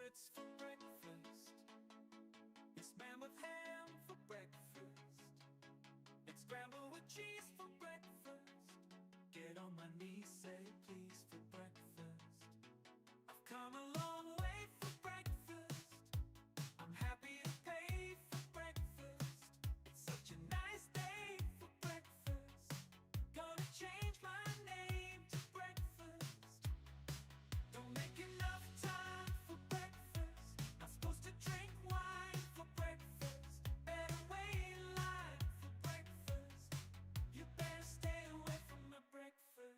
carrots for breakfast. It's spam with ham for breakfast. It's scrambled with cheese for breakfast. Get on my knees, say please for breakfast. I've come a long way for breakfast. I'm happy to pay for breakfast. It's such a nice day for breakfast. Gonna change my name to breakfast. Don't make enough time for breakfast. Not supposed to drink wine for breakfast. Better wait in line for breakfast. You better stay away from my breakfast.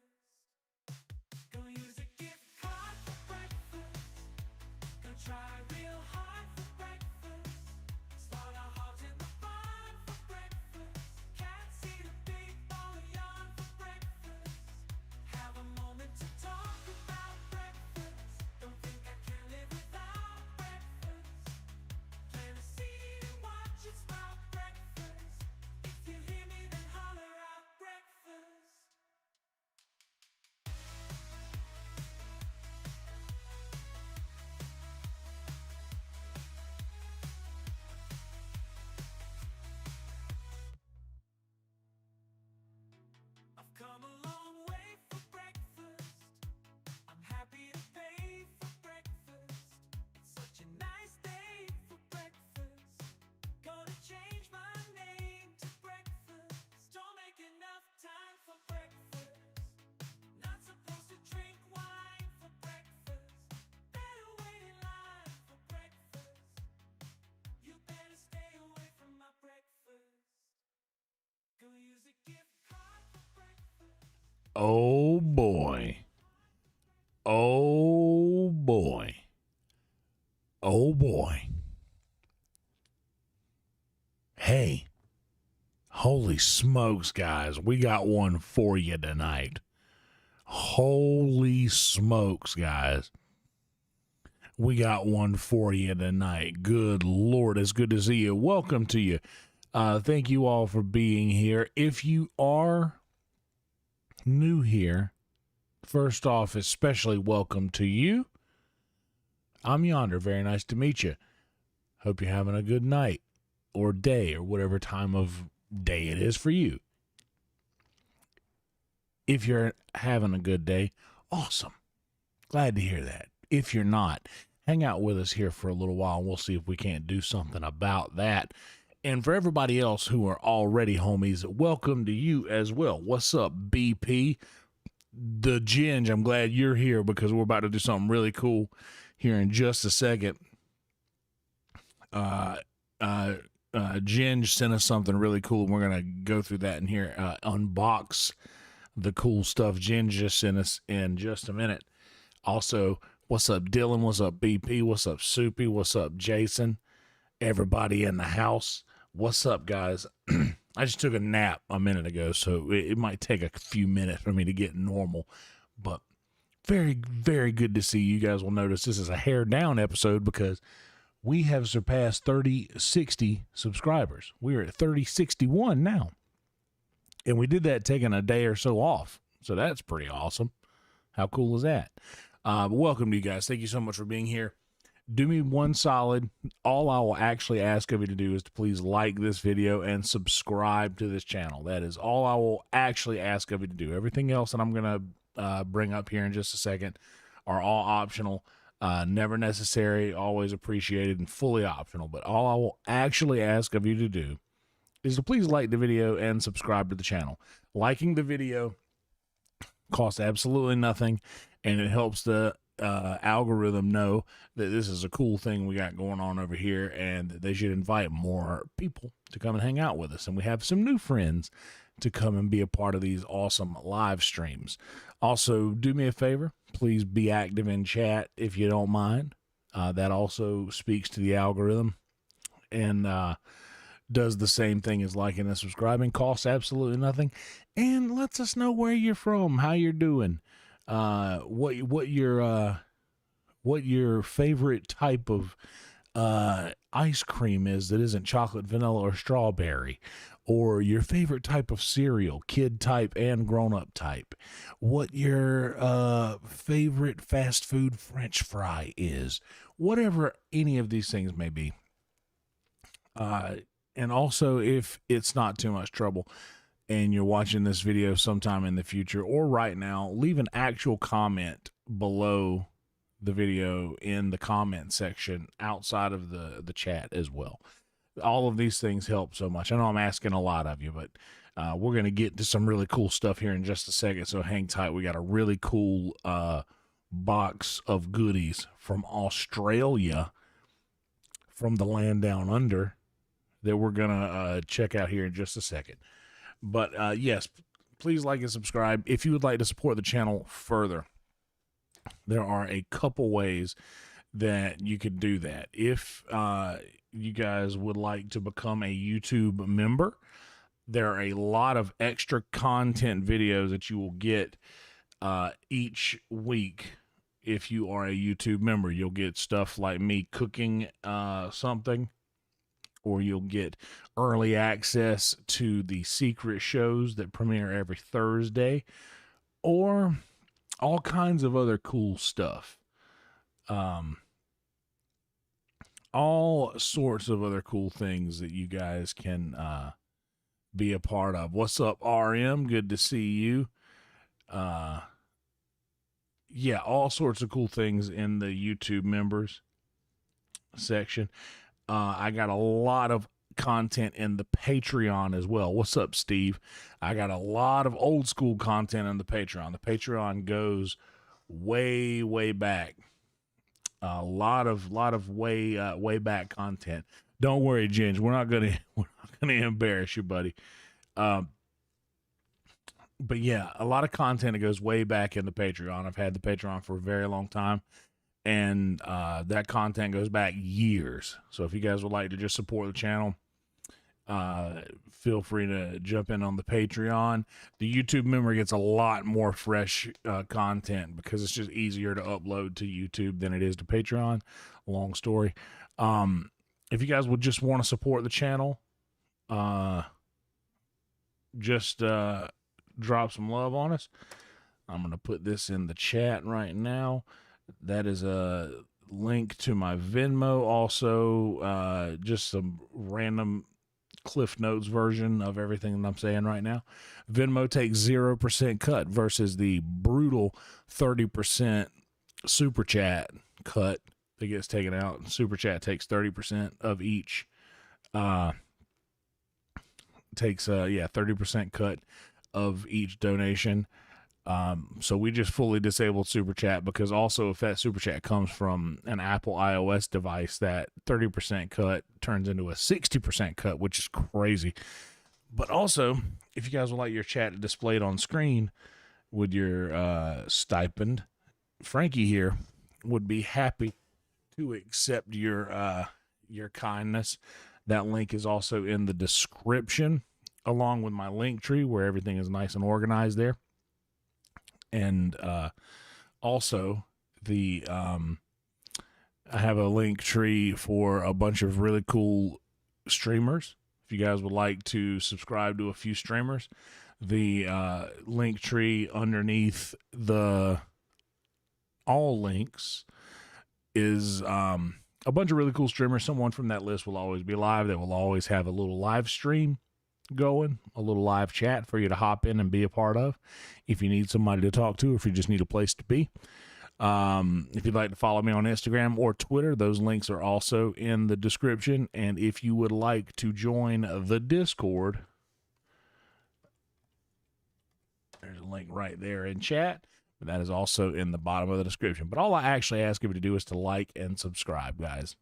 Gonna use a gift card for breakfast. Gonna try real hard for breakfast. Slaughter hogs in the barn for breakfast. Can't see the big ball of yarn for breakfast. Have a moment to talk about breakfast. Don't think I can live without breakfast. Plant a seed and watch it sprout breakfast. If you hear me, then holler out breakfast. I've come a long way for breakfast. I'm happy to pay for breakfast. It's such a nice day for breakfast. Gonna change my name to breakfast. Don't make enough time for breakfast. Not supposed to drink wine for breakfast. Better wait in line for breakfast. You better stay away from my breakfast. Gonna use a gift card for breakfast. Oh boy. Oh boy. Oh boy. Hey, holy smokes, guys. We got one for you tonight. Holy smokes, guys. We got one for you tonight. Good Lord, it's good to see you. Welcome to you. Thank you all for being here. If you are new here, first off, especially welcome to you. I'm Yonder. Very nice to meet you. Hope you're having a good night or day or whatever time of day it is for you. If you're having a good day, awesome. Glad to hear that. If you're not, hang out with us here for a little while and we'll see if we can't do something about that. And for everybody else who are already homies, welcome to you as well. What's up, BP? The Ginge, I'm glad you're here because we're about to do something really cool here in just a second. Ginge sent us something really cool, and we're going to go through that in here, unbox the cool stuff Ginge just sent us in just a minute. Also, what's up, Dylan? What's up, BP? What's up, Soupy? What's up, Jason? Everybody in the house. What's up, guys? I just took a nap a minute ago, so it might take a few minutes for me to get normal, but very, very good to see you. You guys will notice this is a hair down episode because we have surpassed 3060 subscribers. We're at 3061 now, and we did that taking a day or so off, so that's pretty awesome. How cool is that? But welcome to you guys. Thank you so much for being here. Do me one solid. All I will actually ask of you to do is to please like this video and subscribe to this channel. That is all I will actually ask of you to do. Everything else that I'm going to bring up here in just a second are all optional, never necessary, always appreciated, and fully optional. But all I will actually ask of you to do is to please like the video and subscribe to the channel. Liking the video costs absolutely nothing, and it helps the algorithm know that this is a cool thing we got going on over here and that they should invite more people to come and hang out with us. And we have some new friends to come and be a part of these awesome live streams. Also, do me a favor, please be active in chat if you don't mind. That also speaks to the algorithm and does the same thing as liking and subscribing. Costs absolutely nothing and lets us know where you're from, how you're doing. What your favorite type of ice cream is that isn't chocolate, vanilla, or strawberry, or your favorite type of cereal, kid type and grown up type, what your favorite fast food French fry is, whatever any of these things may be. And also, if it's not too much trouble and you're watching this video sometime in the future or right now, leave an actual comment below the video in the comment section outside of the chat as well. All of these things help so much. I know I'm asking a lot of you, but we're going to get to some really cool stuff here in just a second, so hang tight. We got a really cool box of goodies from Australia, from the land down under, that we're going to check out here in just a second. But yes, please like and subscribe. If you would like to support the channel further, there are a couple ways that you could do that. If you guys would like to become a YouTube member, there are a lot of extra content videos that you will get each week. If you are a YouTube member, you'll get stuff like me cooking something, or you'll get early access to the secret shows that premiere every Thursday, or all kinds of other cool stuff. All sorts of other cool things that you guys can be a part of. What's up, RM? Good to see you. Yeah, all sorts of cool things in the YouTube members section. I got a lot of content in the Patreon as well. What's up, Steve? I got a lot of old school content on the Patreon. The Patreon goes way, way back. A lot of way back content. Don't worry, Ginge. We're not gonna embarrass you, buddy. But yeah, a lot of content that goes way back in the Patreon. I've had the Patreon for a very long time, and that content goes back years. So if you guys would like to just support the channel, feel free to jump in on the Patreon. The YouTube member gets a lot more fresh content because it's just easier to upload to YouTube than it is to Patreon. Long story. If you guys would just want to support the channel, just drop some love on us. I'm going to put this in the chat right now. That is a link to my Venmo. Also, just some random Cliff Notes version of everything that I'm saying right now. Venmo takes 0% cut versus the brutal 30% super chat cut that gets taken out. Super chat takes 30% of each. Takes 30% cut of each donation. So we just fully disabled super chat, because also if that super chat comes from an Apple iOS device, that 30% cut turns into a 60% cut, which is crazy. But also, if you guys would like your chat displayed on screen with your stipend, Frankie here would be happy to accept your kindness. That link is also in the description, along with my link tree where everything is nice and organized there. And also the I have a link tree for a bunch of really cool streamers. If you guys would like to subscribe to a few streamers, the link tree underneath the all links is a bunch of really cool streamers. Someone from that list will always be live. They will always have a little live stream going, a little live chat for you to hop in and be a part of if you need somebody to talk to, or if you just need a place to be. If you'd like to follow me on Instagram or Twitter, those links are also in the description. And if you would like to join the Discord, there's a link right there in chat. But that is also in the bottom of the description. But all I actually ask of you to do is to like and subscribe, guys.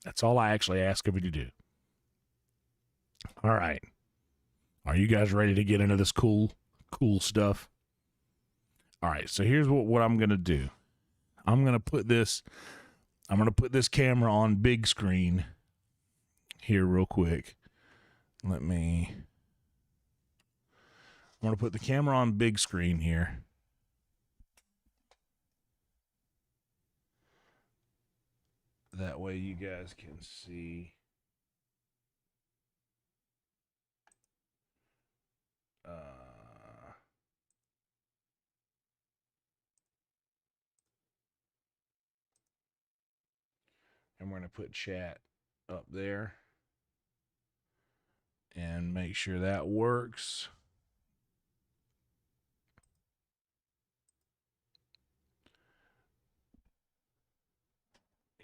That's all I actually ask of you to do. All right. Are you guys ready to get into this cool stuff? All right, so here's what I'm going to do. I'm going to put this camera on big screen here real quick. I'm going to put the camera on big screen here. That way you guys can see. And we're going to put chat up there and make sure that works.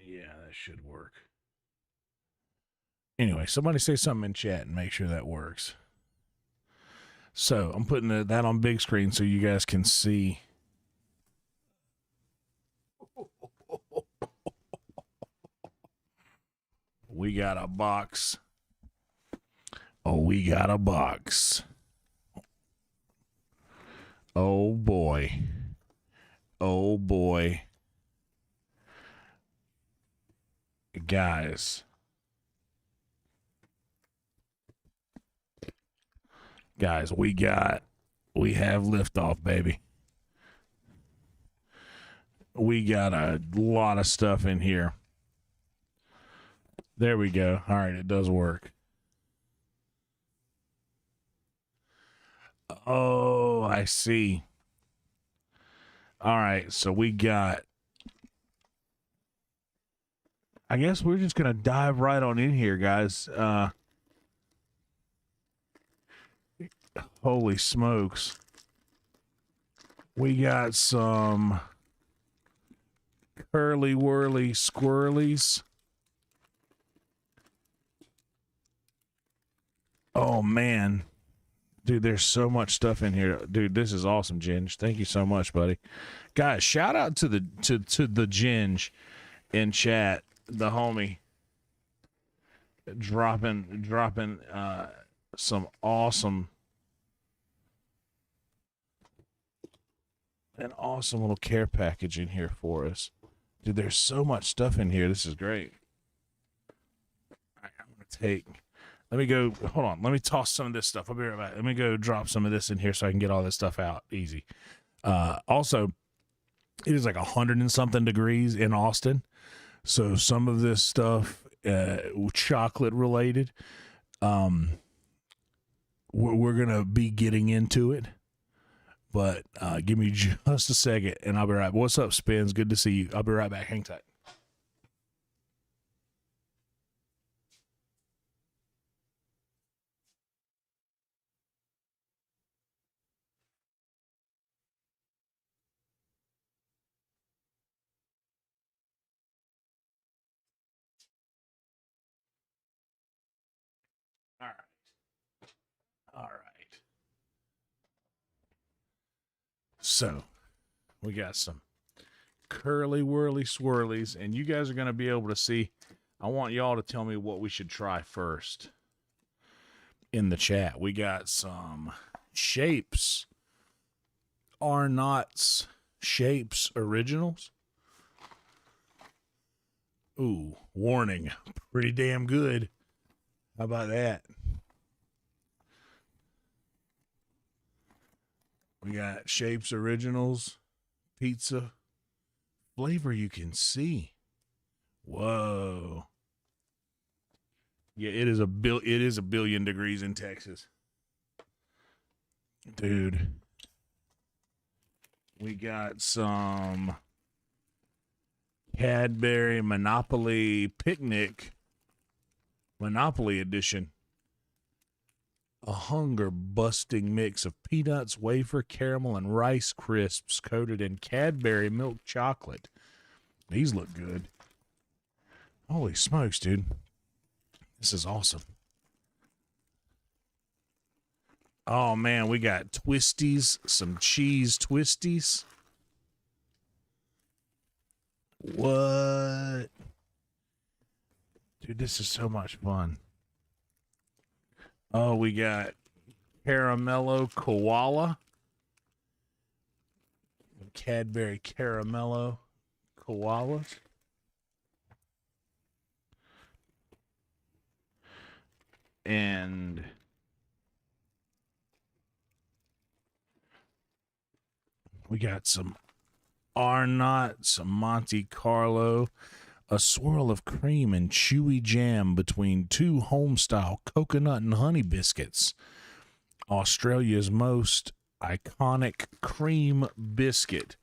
Yeah, that should work. Anyway, somebody say something in chat and make sure that works. So I'm putting that on big screen so you guys can see. We got a box. Oh, we got a box. Oh, boy. Oh, boy. Guys. Guys, we have liftoff, baby. We got a lot of stuff in here. There we go. All right, it does work. Oh, I see. All right, so we got... I guess we're just going to dive right on in here, guys. Holy smokes. We got some curly whirly squirrelies. Oh, man. Dude, there's so much stuff in here. Dude, this is awesome, Ginge. Thank you so much, buddy. Guys, shout out to the Ginge in chat, the homie. Dropping some awesome... an awesome little care package in here for us. Dude, there's so much stuff in here. This is great. All right, I'm going to take... Let me go... Hold on. Let me toss some of this stuff. I'll be right back. Let me go drop some of this in here so I can get all this stuff out easy. Also, it is like 100 and something degrees in Austin. So some of this stuff, chocolate related, we're going to be getting into it. But give me just a second, and I'll be right back. What's up, Spins? Good to see you. I'll be right back. Hang tight. All right. All right. So, we got some curly whirly swirlies, and you guys are going to be able to see. I want y'all to tell me what we should try first in the chat. We got some shapes, Arnott's Shapes Originals. Ooh, warning. Pretty damn good. How about that? We got Shapes Originals, pizza, flavor you can see. Whoa. Yeah, it is a billion degrees in Texas. Dude. We got some Cadbury Monopoly Picnic Monopoly Edition. A hunger-busting mix of peanuts, wafer, caramel, and Rice Crisps coated in Cadbury milk chocolate. These look good. Holy smokes, dude. This is awesome. Oh, man, we got twisties, some cheese twisties. What? Dude, this is so much fun. Oh, we got Caramello Koala. Cadbury Caramello Koalas. And we got some Arnott, some Monte Carlo, a swirl of cream and chewy jam between two home-style coconut and honey biscuits. Australia's most iconic cream biscuit.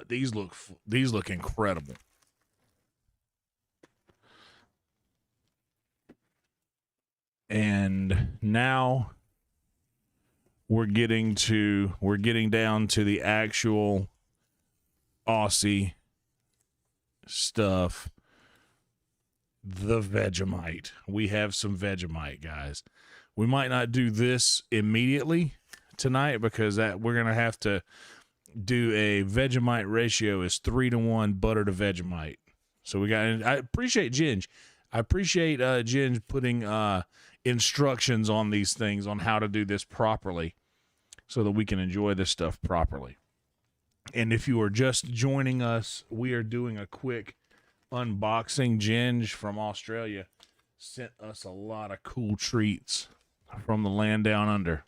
These look incredible. And now we're getting down to the actual Aussie stuff. The Vegemite. We have some Vegemite, guys. We might not do this immediately tonight because we're gonna have to do a Vegemite ratio is 3-to-1 butter to Vegemite. So we got. I appreciate Ginge. I appreciate Ginge putting instructions on these things on how to do this properly, so that we can enjoy this stuff properly. And if you are just joining us, we are doing a quick unboxing. Ginge from Australia sent us a lot of cool treats from the land down under.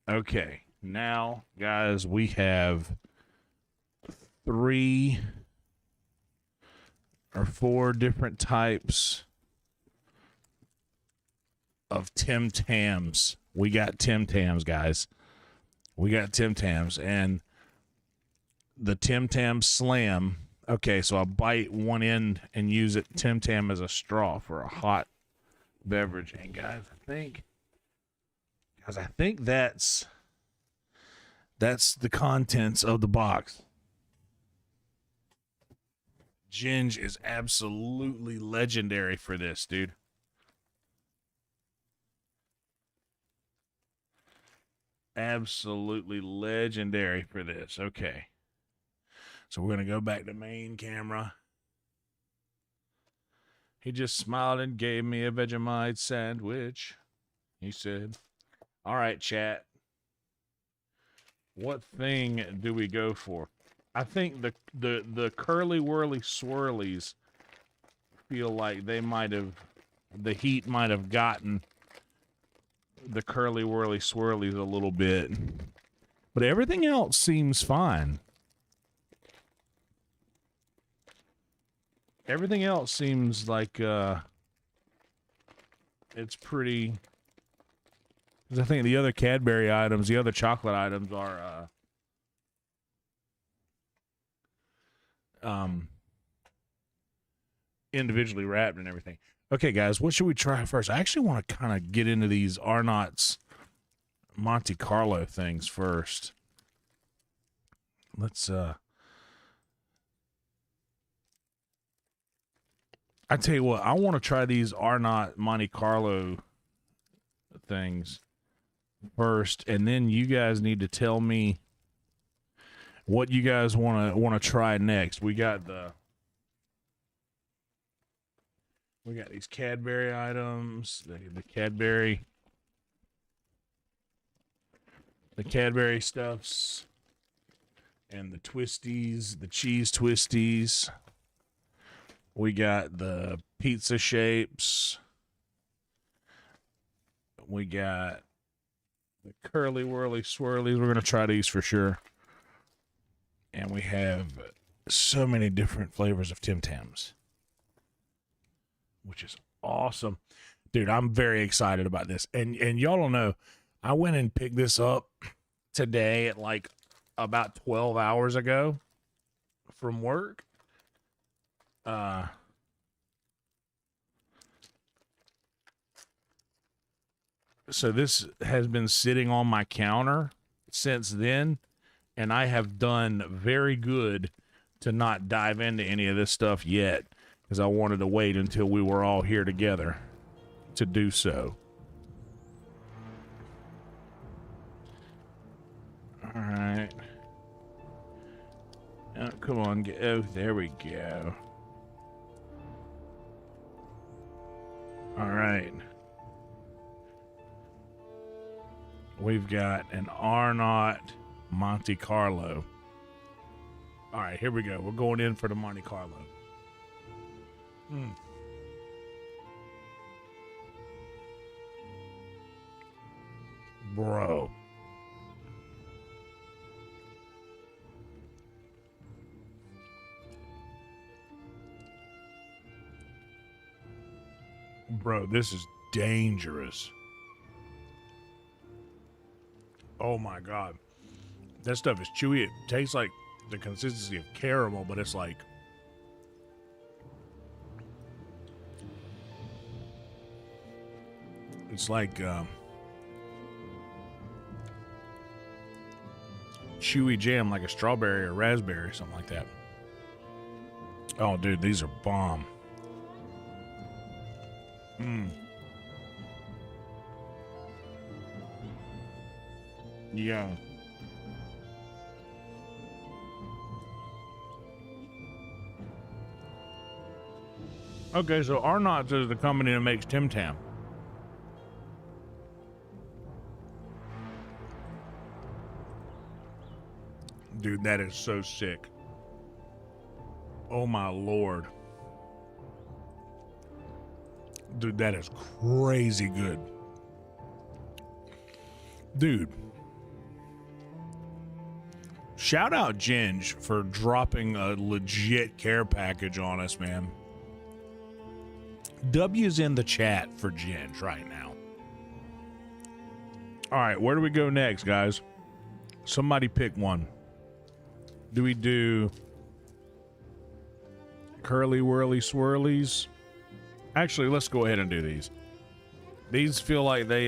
Okay, now, guys, we have 3 or 4 different types of Tim Tams. We got Tim Tams, guys. We got Tim Tams, and the Tim Tam Slam. Okay, so I bite one end and use it, Tim Tam, as a straw for a hot beverage. And guys, I think that's the contents of the box. Ginge is absolutely legendary for this, dude. Absolutely legendary for this. Okay. So we're going to go back to main camera. He just smiled and gave me a Vegemite sandwich. He said, all right, chat. What thing do we go for? I think the curly whirly swirlies feel like the heat might have gotten the curly whirly swirlies a little bit. But everything else seems fine. Everything else seems like it's pretty. Because I think the other Cadbury items, the other chocolate items are individually wrapped and everything. Okay, guys, what should we try first? I actually want to kind of get into these Arnott's Monte Carlo things first. Let's I tell you what, I want to try these Arnott Monte Carlo things first, and then you guys need to tell me what you guys want to try next. We got these Cadbury items, the Cadbury stuffs, and the twisties, the cheese twisties. We got the pizza shapes. We got the curly whirly swirlies. We're going to try these for sure. And we have so many different flavors of Tim Tams, which is awesome. Dude, I'm very excited about this. And y'all don't know, I went and picked this up today at like about 12 hours ago from work. So this has been sitting on my counter since then, and I have done very good to not dive into any of this stuff yet, because I wanted to wait until we were all here together to do so. All right. Oh, come on. Oh, there we go. All right. We've got an Arnott Monte Carlo. All right, here we go. We're going in for the Monte Carlo. Bro. Bro, this is dangerous. Oh my God. That stuff is chewy. It tastes like the consistency of caramel, but it's like, chewy jam, like a strawberry or raspberry, something like that. Oh, dude, these are bomb. Yeah. Okay, so Arnott's is the company that makes Tim Tam. Dude, that is so sick. Oh my Lord. Dude, that is crazy good. Dude. Shout out Ginge for dropping a legit care package on us, man. W's in the chat for Ginge right now. All right, where do we go next, guys? Somebody pick one. Do we do curly whirly swirlies? Actually, let's go ahead and do these. These feel like they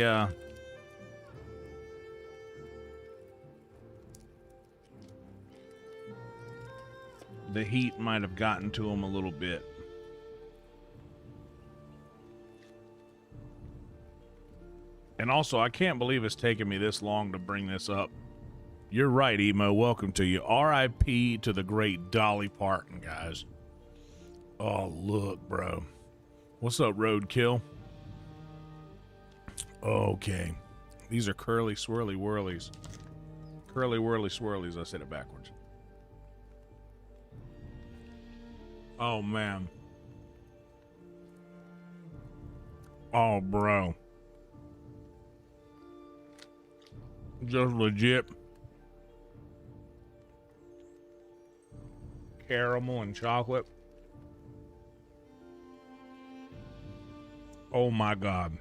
the heat might have gotten to them a little bit. And also, I can't believe it's taken me this long to bring this up. You're right, Emo. Welcome to you. R.I.P. to the great Dolly Parton, guys. Oh, look, bro. What's up, Roadkill? Okay. These are curly swirly whirlies. Curly whirly swirlies. I said it backwards. Oh, man. Oh, bro. Just legit caramel and chocolate. Oh my God.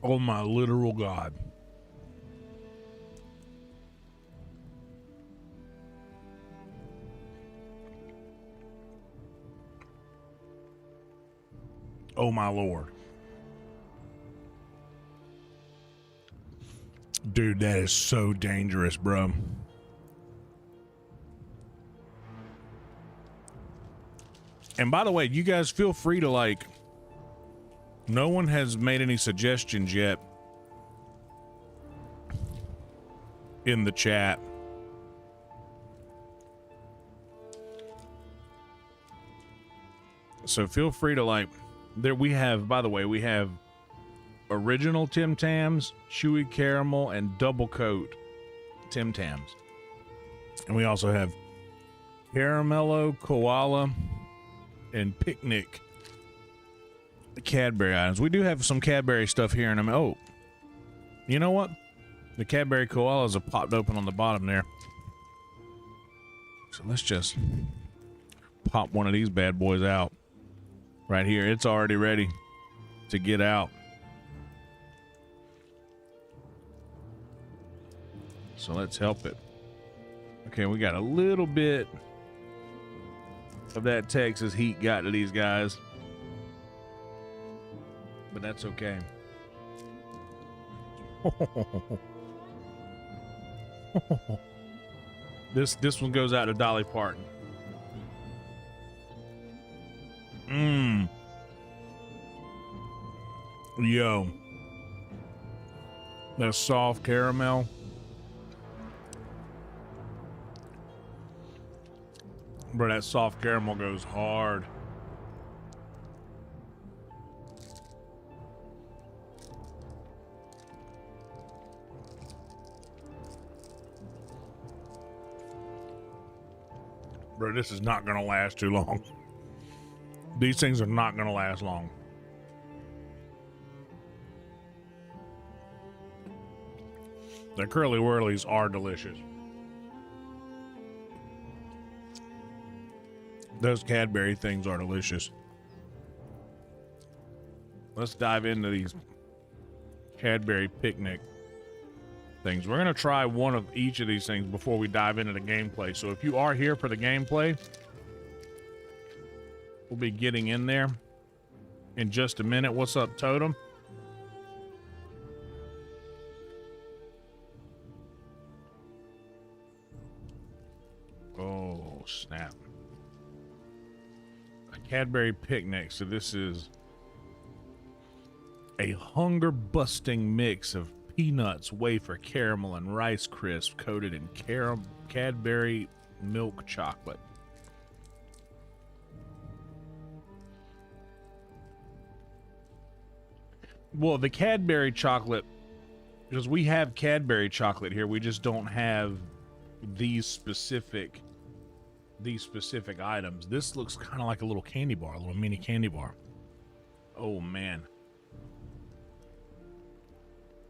Oh my literal God. Oh my Lord. Dude, that is so dangerous, bro. And by the way, you guys feel free to, like, no one has made any suggestions yet in the chat. So feel free to, like, there we have, by the way, we have original Tim Tams, chewy caramel, and double coat Tim Tams. And we also have caramello, koala, and picnic Cadbury items. We do have some Cadbury stuff here in them. Oh, you know what? The Cadbury koalas have popped open on the bottom there. So let's just pop one of these bad boys out right here. It's already ready to get out. So let's help it. Okay, we got a little bit of that Texas heat got to these guys, but that's okay. This one goes out to Dolly Parton. Yo, that soft caramel. Bro, that soft caramel goes hard. Bro, this is not gonna last too long. These things are not gonna last long. The curly whirlies are delicious. Those Cadbury things are delicious. Let's dive into these Cadbury picnic things. We're going to try one of each of these things before we dive into the gameplay. So if you are here for the gameplay, we'll be getting in there in just a minute. What's up, Totem? Oh, snap. A Cadbury picnic. So this is a hunger-busting mix of peanuts, wafer, caramel, and Rice Crisp coated in Cadbury milk chocolate. Well, the Cadbury chocolate, because we have Cadbury chocolate here, we just don't have these specific items. This looks kind of like a little candy bar, a little mini candy bar. Oh man.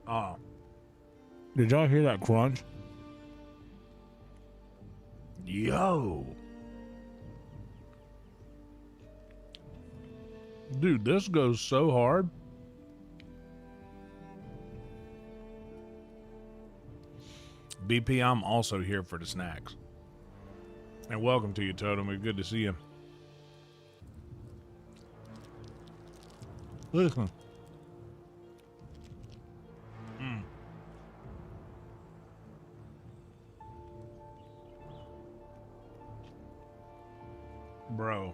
Oh. Did y'all hear that crunch? Yo. Dude, this goes so hard. BP, I'm also here for the snacks. And welcome to you, Totem. It's good to see you. Listen. Bro.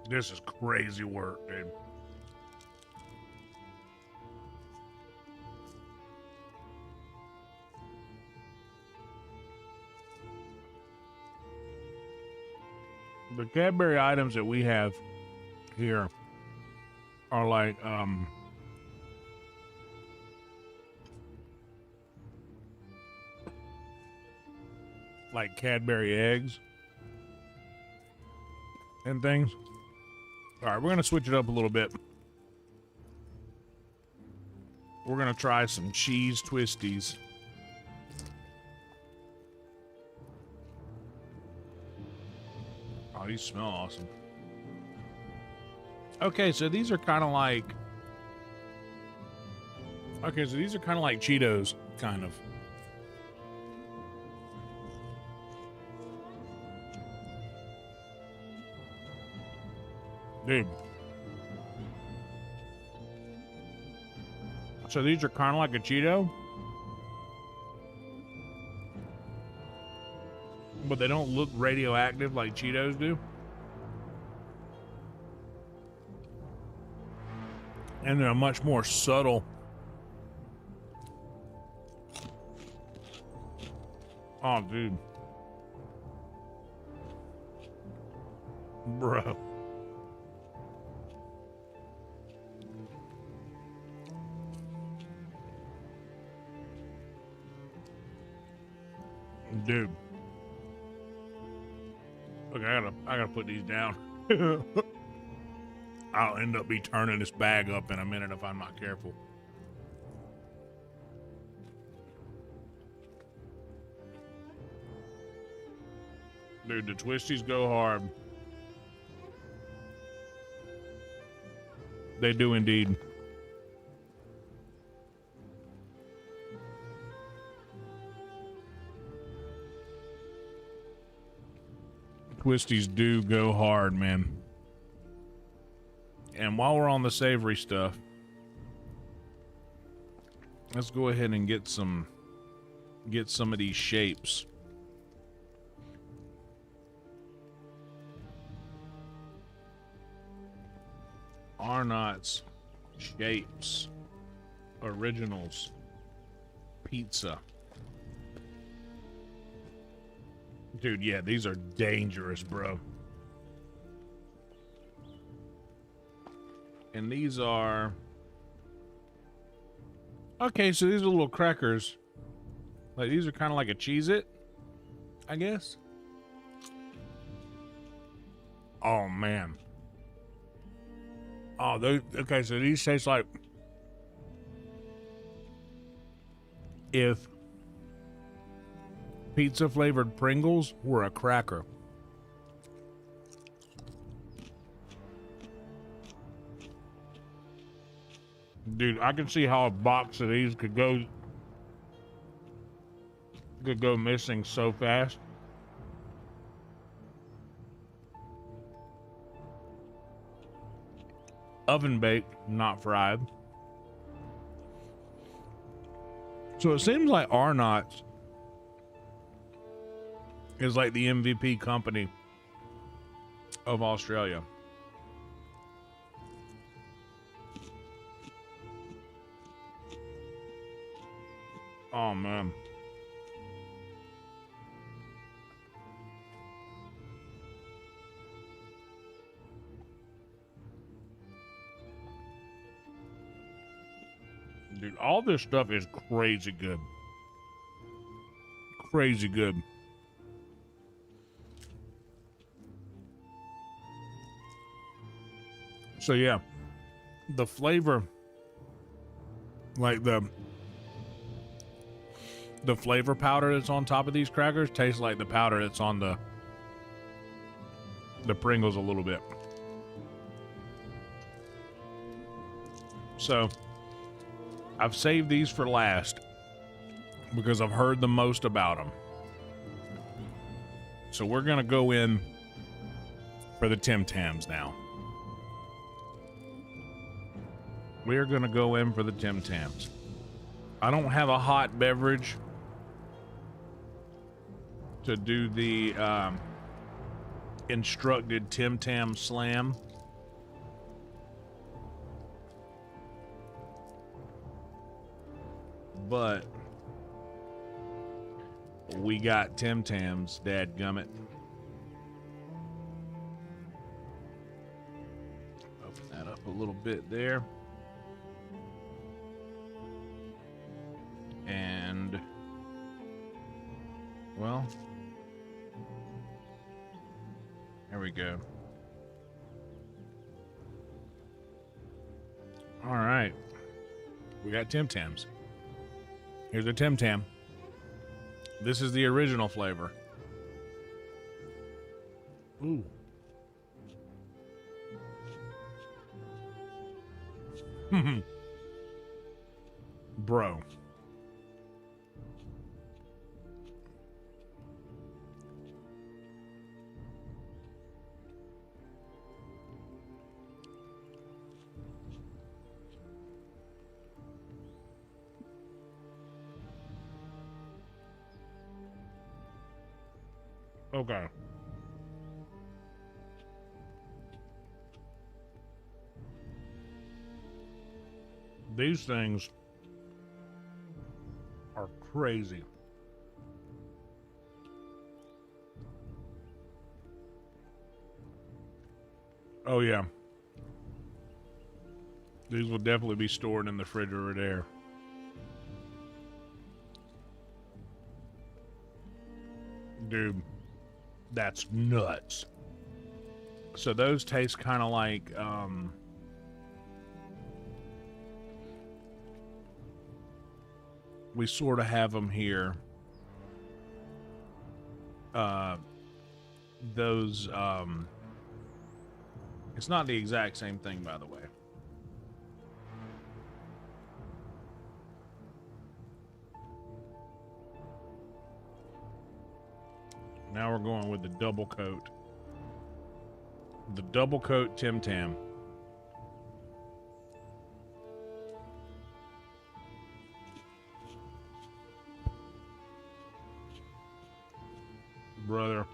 This is crazy work, dude. The Cadbury items that we have here are like Cadbury eggs and things. All right, we're going to switch it up a little bit. We're going to try some cheese twisties. Oh, these smell awesome. Okay, so these are kind of like... Okay, so these are kind of like Cheetos, kind of. Dude. So these are kind of like a Cheeto, but they don't look radioactive like Cheetos do. And they're much more subtle. Oh, dude. Bro. Dude. Okay, I gotta put these down. I'll end up be turning this bag up in a minute if I'm not careful. Dude, the twisties go hard. They do indeed. Twisties do go hard, man. And while we're on the savory stuff, let's go ahead and get some of these shapes. Arnott's Shapes Originals Pizza. Dude, yeah, these are dangerous, bro. And these are... Okay, so these are little crackers. Like, these are kind of like a Cheez-It, I guess. Oh, man. Oh, those... Okay, so these taste like... If pizza-flavored Pringles were a cracker. Dude, I can see how a box of these could go missing so fast. Oven baked, not fried. So it seems like Arnott's is like the MVP company of Australia. Oh man. Dude, all this stuff is crazy good. Crazy good. So yeah, the flavor, like the flavor powder that's on top of these crackers tastes like the powder that's on the Pringles a little bit. So I've saved these for last because I've heard the most about them. So we're gonna go in for the Tim Tams now. We're gonna go in for the Tim Tams. I don't have a hot beverage to do the instructed Tim Tam slam. But we got Tim Tams, dadgummit. Open that up a little bit there. And, well, there we go. All right. We got Tim Tams. Here's a Tim Tam. This is the original flavor. Ooh. Bro. Okay. These things are crazy. Oh yeah. These will definitely be stored in the refrigerator there. Dude, that's nuts. So those taste kind of like we sort of have them here. Those it's not the exact same thing, by the way. Now we're going with the double coat. The double coat Tim Tam. Brother.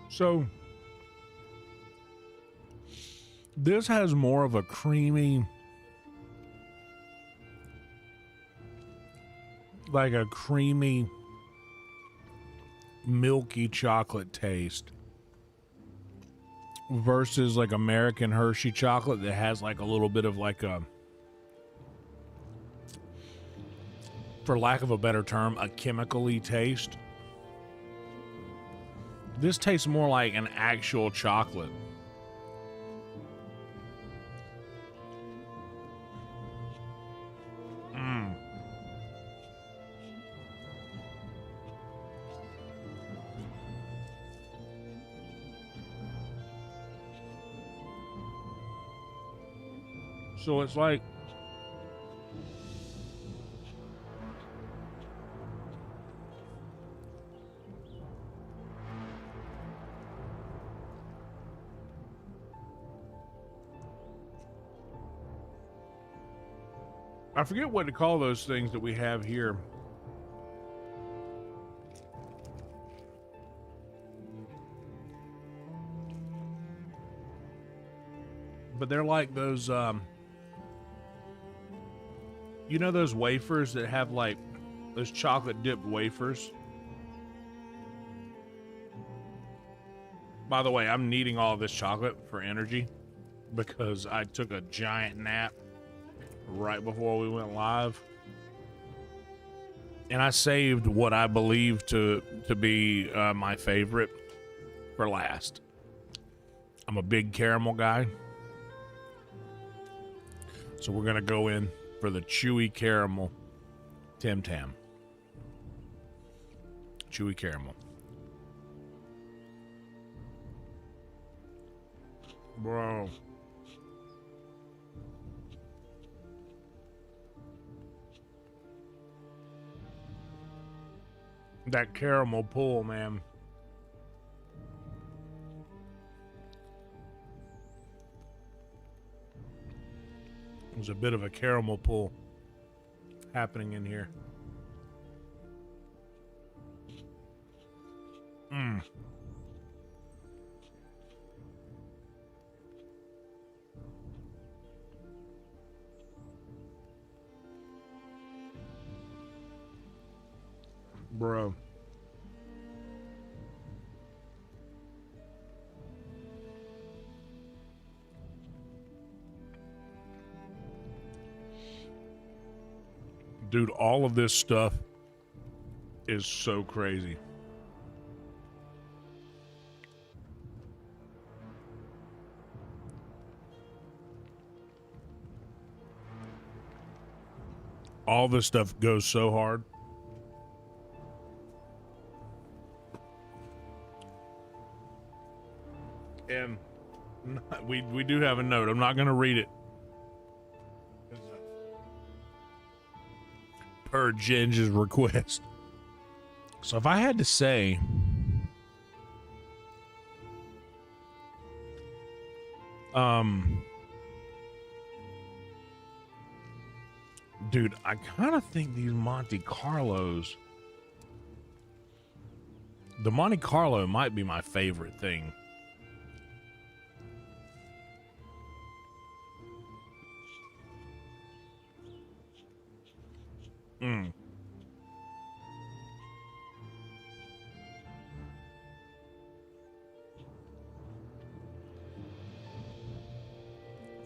So this has more of a creamy, like a creamy, milky chocolate taste versus like American Hershey chocolate that has like a little bit of like a, for lack of a better term, a chemically taste. This tastes more like an actual chocolate. So it's like, I forget what to call those things that we have here. But they're like those, you know those wafers that have like those chocolate dipped wafers? By the way, I'm needing all this chocolate for energy because I took a giant nap right before we went live. And I saved what I believe to be my favorite for last. I'm a big caramel guy. So we're going to go in for the chewy caramel Tim Tam. Chewy caramel. Bro. That caramel pull, man. There's a bit of a caramel pull happening in here. Mmm. Bro. Dude, all of this stuff is so crazy. All this stuff goes so hard. And we do have a note. I'm not going to read it. Per Ginger's request. So if I had to say, dude, I kind of think these Monte Carlos, the Monte Carlo might be my favorite thing.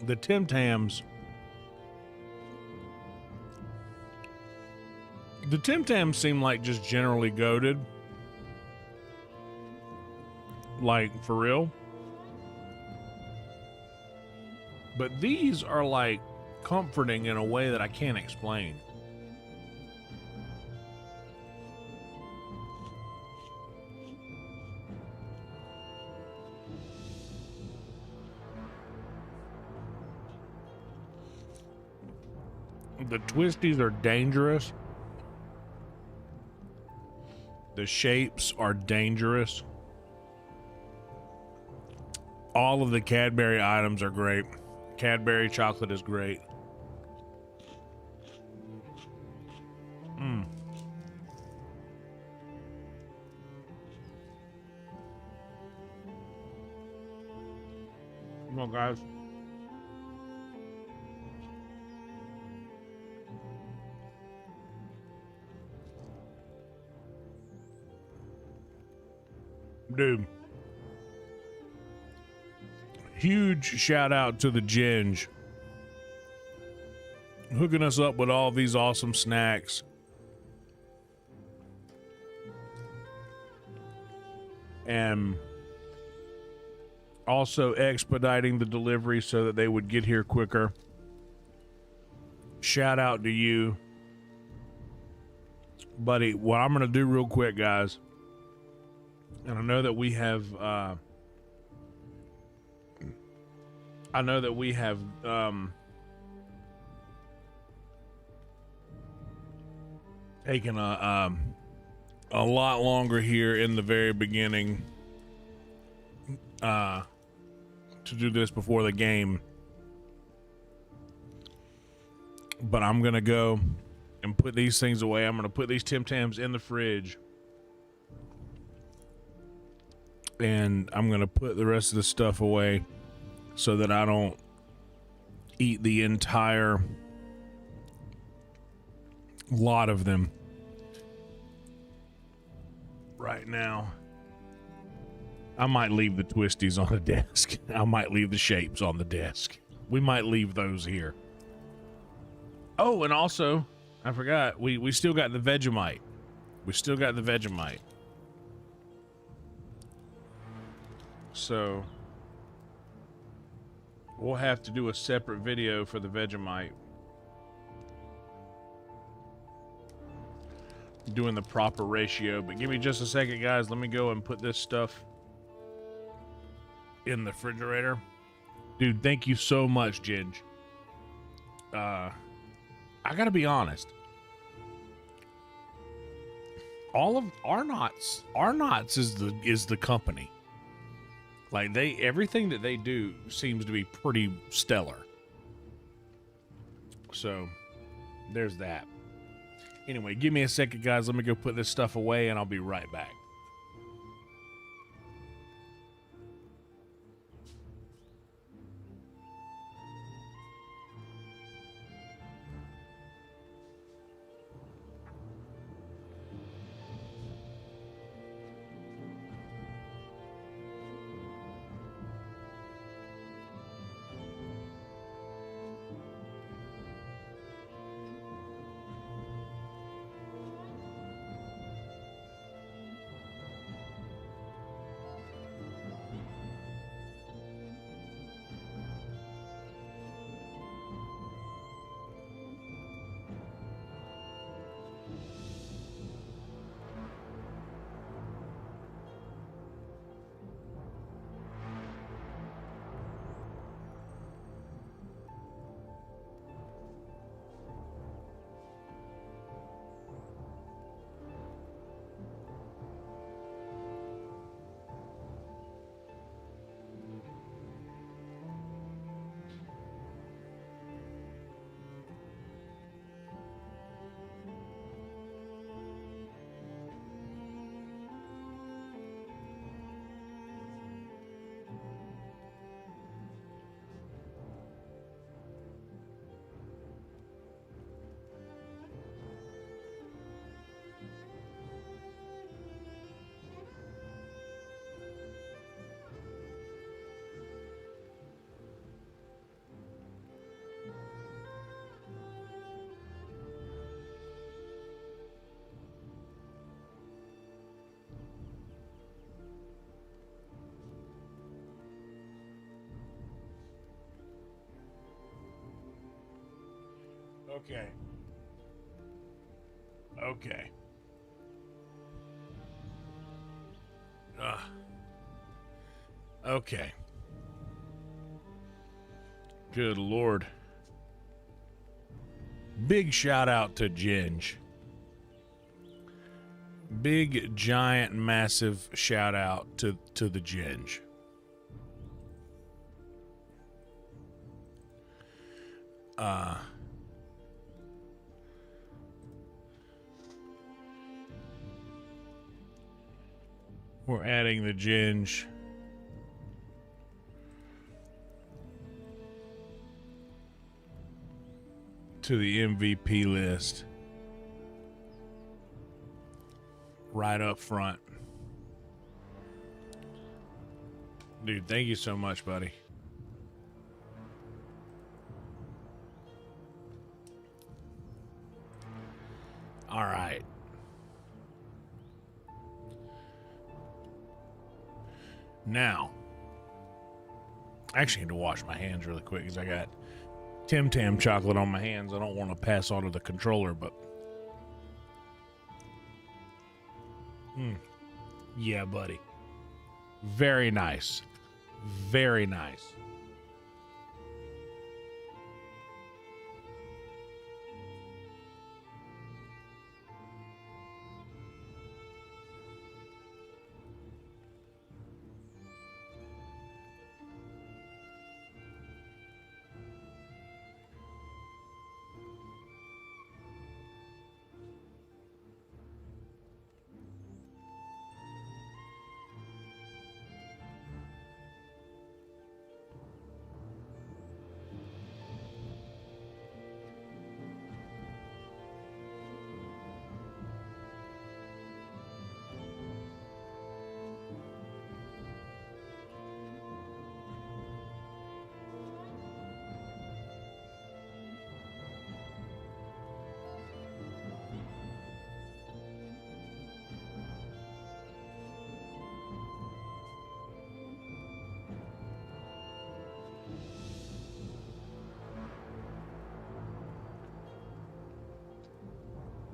The Tim Tams. The Tim Tams seem like just generally goated. Like, for real. But these are like comforting in a way that I can't explain. The twisties are dangerous. The shapes are dangerous. All of the Cadbury items are great. Cadbury chocolate is great. Come on, guys. Dude. Huge shout out to the Ginge. Hooking us up with all these awesome snacks. And also expediting the delivery so that they would get here quicker. Shout out to you. Buddy, what I'm going to do real quick, guys, and I know that we have taking a lot longer here in the very beginning to do this before the game. But I'm going to go and put these things away. I'm going to put these Tim Tams in the fridge. And I'm going to put the rest of the stuff away so that I don't eat the entire lot of them right now. I might leave the twisties on the desk. I might leave the shapes on the desk. We might leave those here. Oh, and also, I forgot, we still got the Vegemite. We still got the Vegemite. So, we'll have to do a separate video for the Vegemite. Doing the proper ratio, but give me just a second, guys. Let me go and put this stuff in the refrigerator. Dude, thank you so much, Ginge. I gotta be honest. All of Arnott's is the company. Like everything that they do seems to be pretty stellar. So there's that. Anyway, give me a second, guys. Let me go put this stuff away and I'll be right back. Okay. Okay. Okay. Good Lord. Big shout out to Ginge. Big, giant, massive shout out to the Ginge. We're adding the Ginge. To the MVP list. Right up front. Dude, thank you so much, buddy. All right. Now, I actually need to wash my hands really quick because I got Tim Tam chocolate on my hands. I don't want to pass on to the controller, but yeah, buddy. Very nice. Very nice.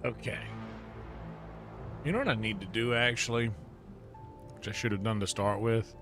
Okay. You know what I need to do, actually? Which I should have done to start with?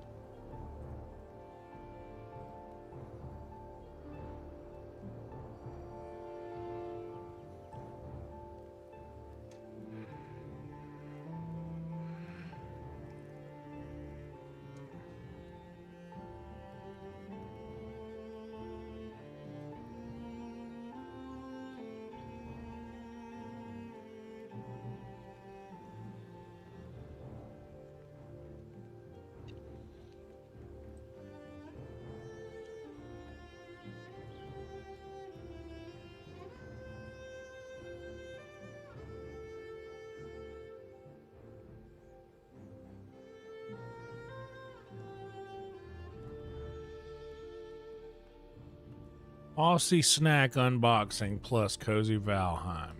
AUSSIE snack unboxing plus cozy Valheim.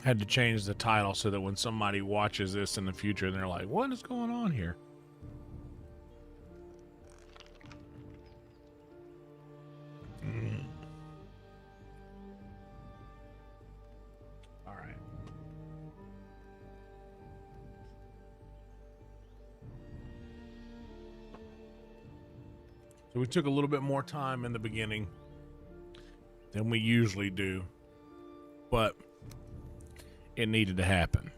Had to change the title so that when somebody watches this in the future, they're like, what is going on here? All right. So we took a little bit more time in the beginning than we usually do, but it needed to happen.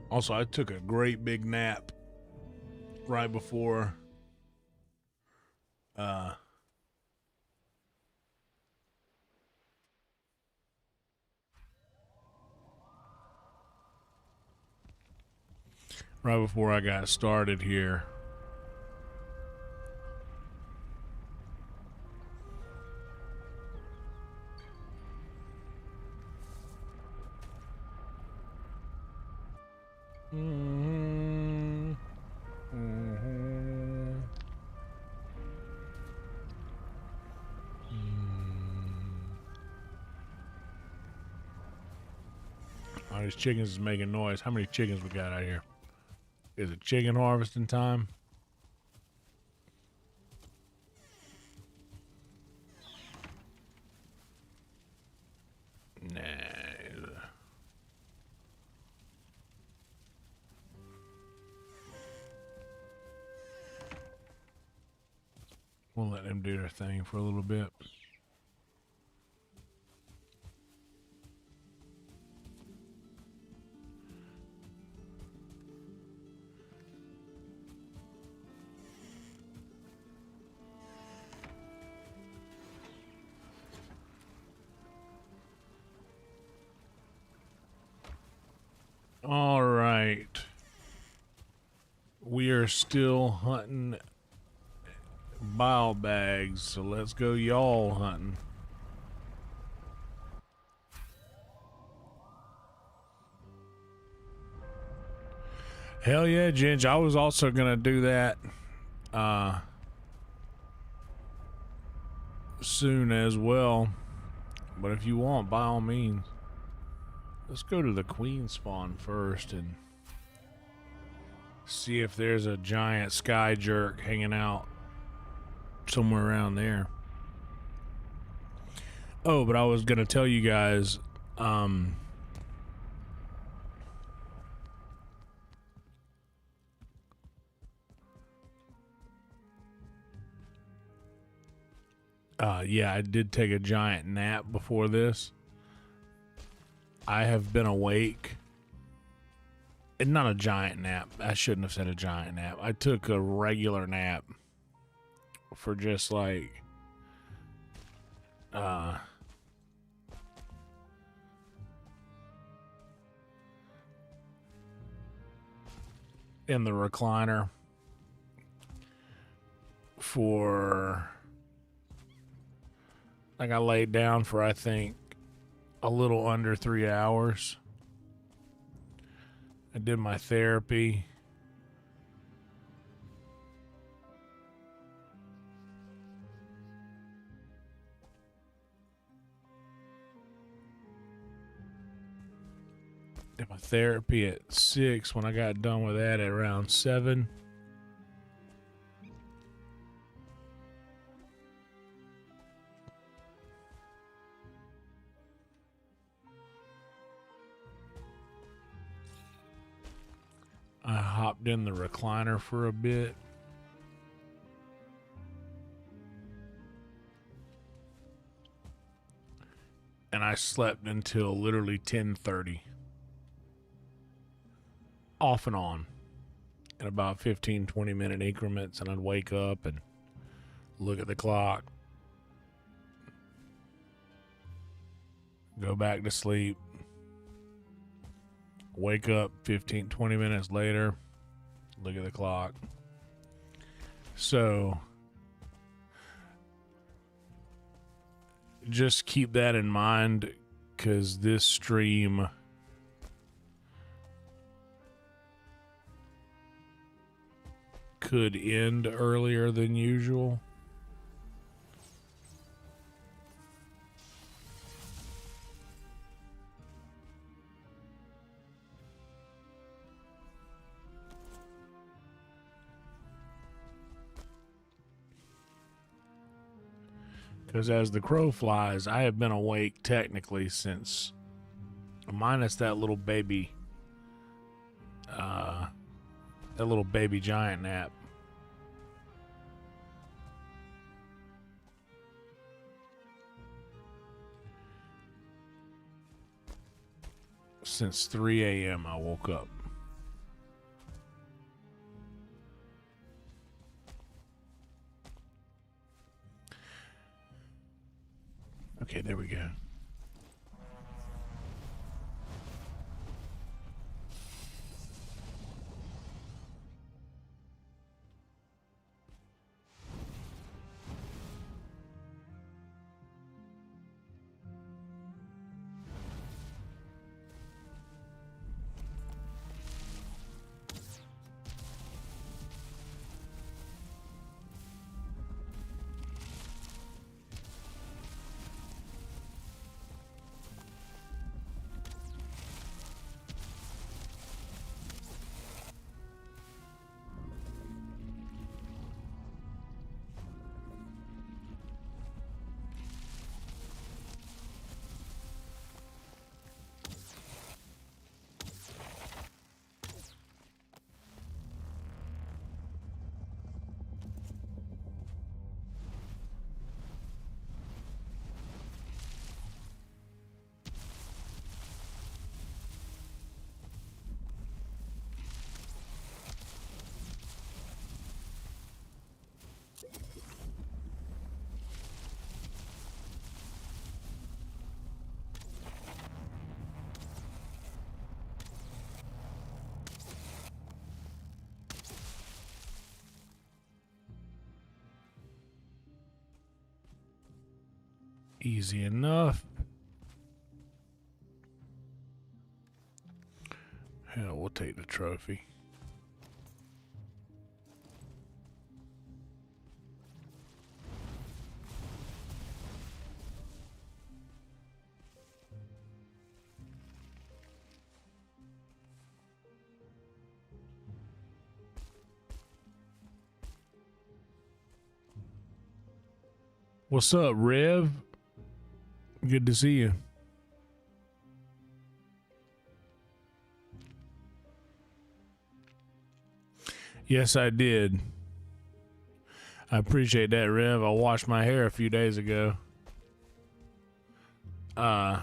Also, I took a great big nap right before I got started here. Oh, these chickens is making noise. How many chickens we got out here? Is it chicken harvesting time? Nah. We'll let them do their thing for a little bit. All right. We are still hunting bile bags, so let's go y'all hunting. Hell yeah, Ginge. I was also gonna do that soon as well. But if you want, by all means. Let's go to the queen spawn first and see if there's a giant sky jerk hanging out somewhere around there. Oh, but I was gonna tell you guys, yeah, I did take a giant nap before this. I have been awake. And not a giant nap. I shouldn't have said a giant nap. I took a regular nap for just like in the recliner for like I laid down for I think a little under 3 hours. I did my therapy. Did my therapy at 6. When I got done with that at around 7. I hopped in the recliner for a bit. And I slept until literally 10:30. Off and on. In about 15-20 minute increments, and I'd wake up and look at the clock. Go back to sleep. Wake up 15-20 minutes later. Look at the clock. So just keep that in mind, because this stream could end earlier than usual. Because as the crow flies, I have been awake technically since, minus that little baby giant nap. Since 3 a.m. I woke up. Okay, there we go. Easy enough. Hell, we'll take the trophy. What's up, Rev? Good to see you. Yes, I did. I appreciate that, Rev. I washed my hair a few days ago. Yeah,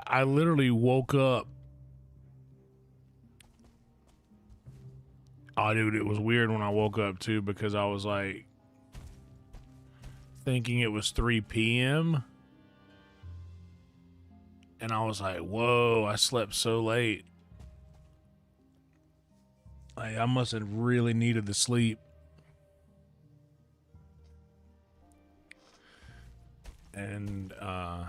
I literally woke up. Oh, dude, it was weird when I woke up, too, because I was like thinking it was 3 p.m. And I was like, whoa, I slept so late. Like, I must have really needed the sleep. And, I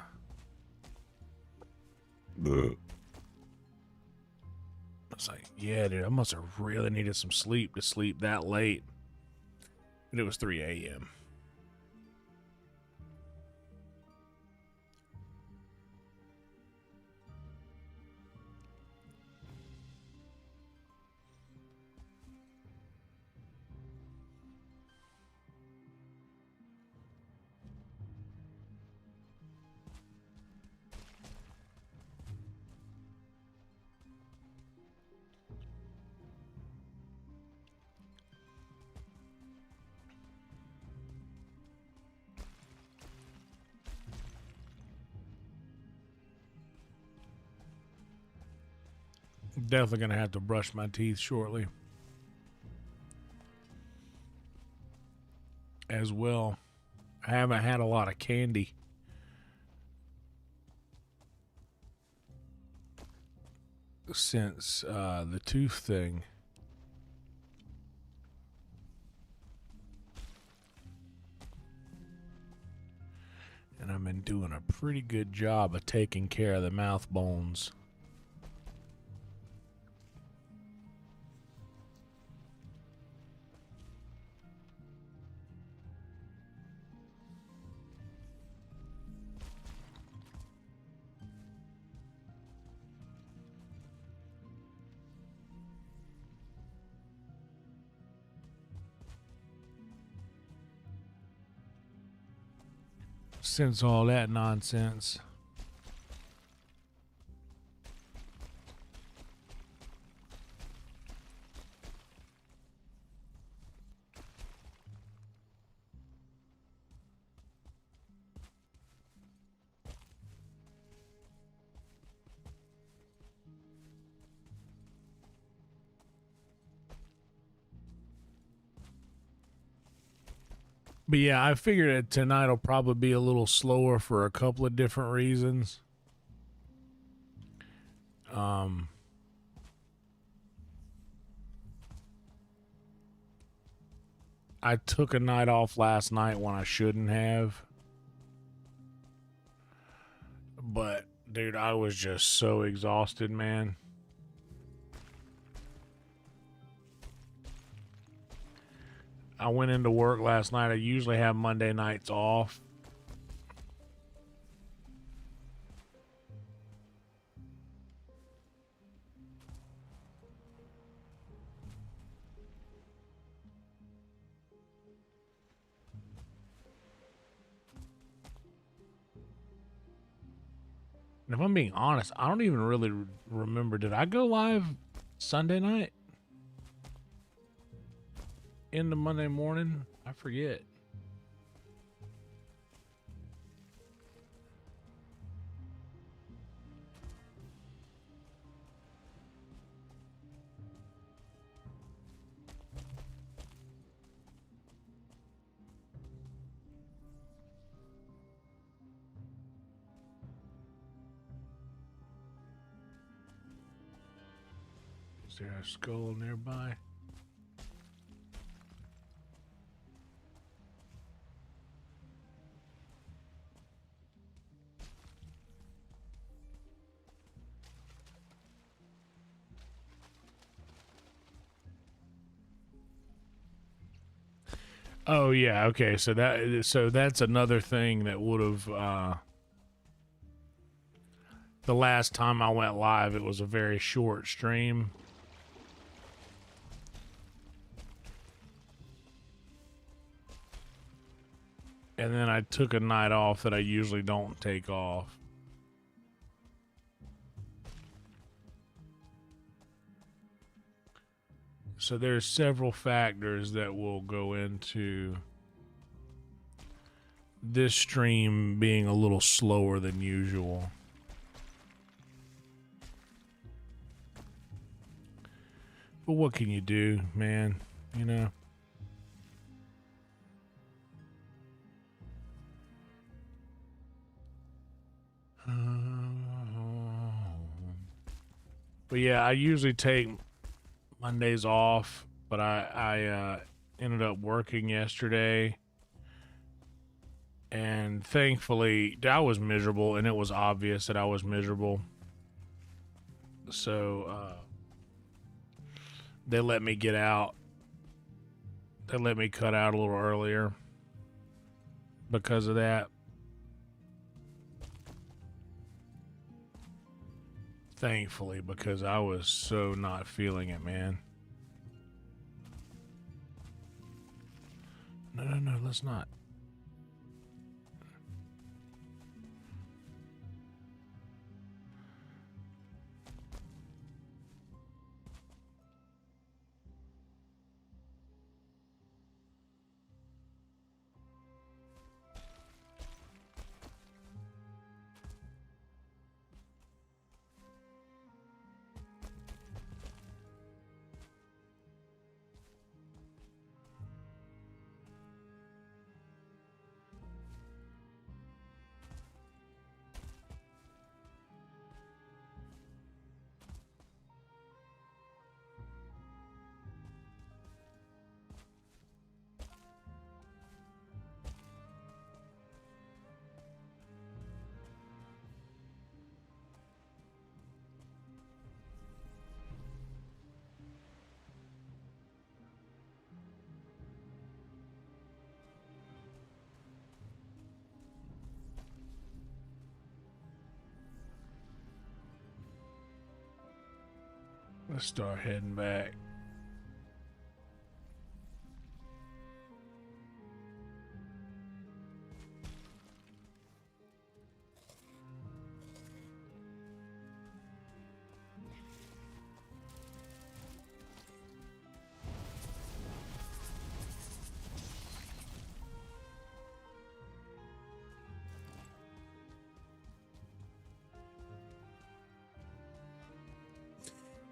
was like, yeah, dude, I must have really needed some sleep to sleep that late. And it was 3 a.m. Definitely gonna have to brush my teeth shortly as well. I haven't had a lot of candy since the tooth thing. And I've been doing a pretty good job of taking care of the mouth bones. Since all that nonsense. But yeah, I figured that tonight will probably be a little slower for a couple of different reasons. I took a night off last night when I shouldn't have. But, dude, I was just so exhausted, man. I went into work last night. I usually have Monday nights off. And if I'm being honest, I don't even really remember. Did I go live Sunday night? Into Monday morning? I forget. Is there a skull nearby? Oh yeah, okay. So that's another thing that would have the last time I went live, it was a very short stream. And then I took a night off that I usually don't take off. So there's several factors that will go into this stream being a little slower than usual. But what can you do, man? You know? But yeah, I usually take Mondays off, but I ended up working yesterday, and thankfully I was miserable, and it was obvious that I was miserable. So they let me get out. They let me cut out a little earlier because of that. Thankfully, because I was so not feeling it, man. No, let's not. Let's start heading back.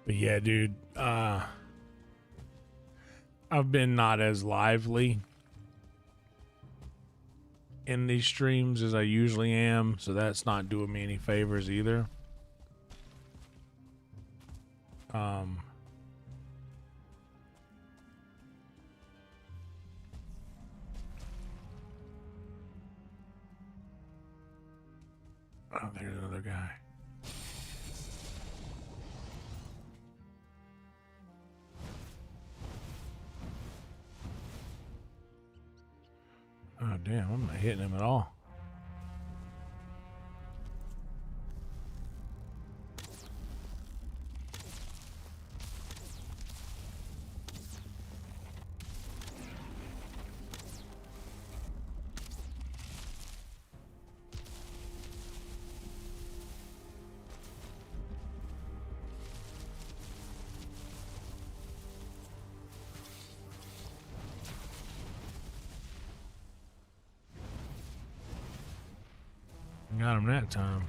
But yeah, dude, I've been not as lively in these streams as I usually am, so that's not doing me any favors either. Oh, there's another guy. Oh, damn, I'm not hitting him at all. Got him that time.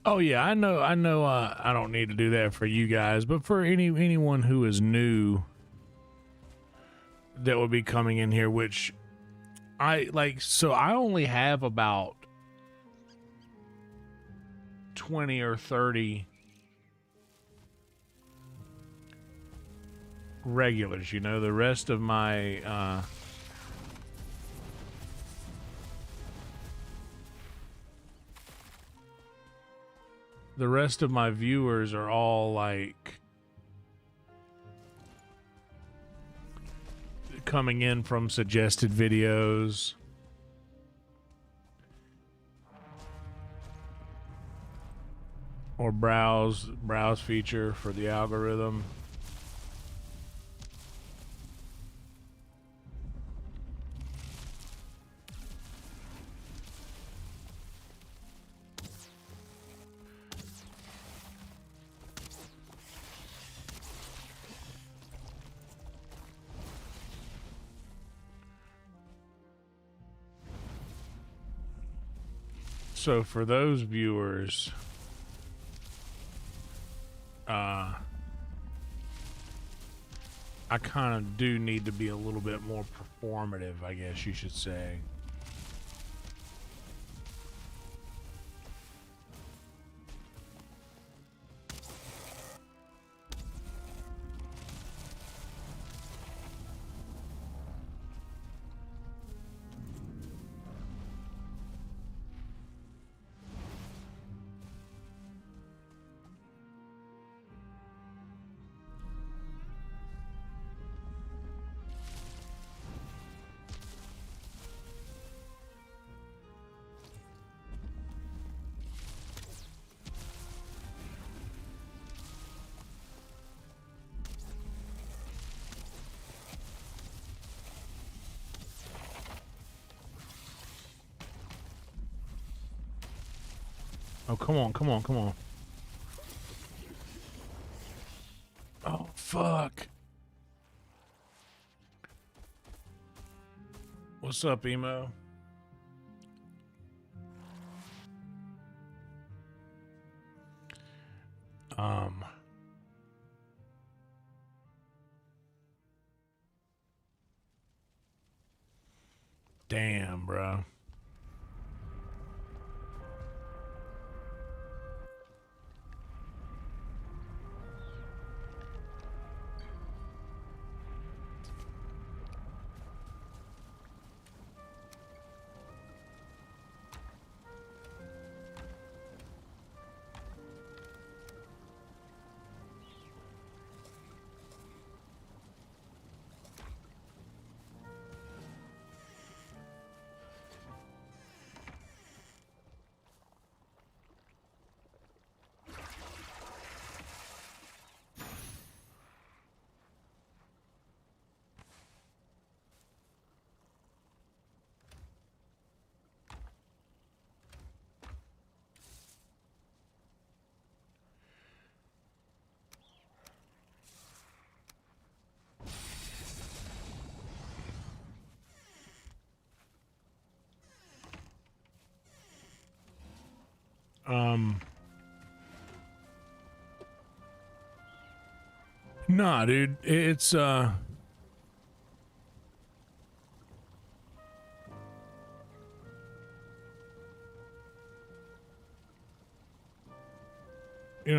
Oh yeah, I know. I don't need to do that for you guys, but for anyone who is new that would be coming in here, which I like. So I only have about 20 or 30 regulars. You know, the rest of my viewers are all like coming in from suggested videos. Or browse feature for the algorithm. So for those viewers, I kind of do need to be a little bit more performative, I guess you should say. Oh, come on, come on, come on. Oh, fuck. What's up, emo? Damn, bro. Nah, dude, it's you don't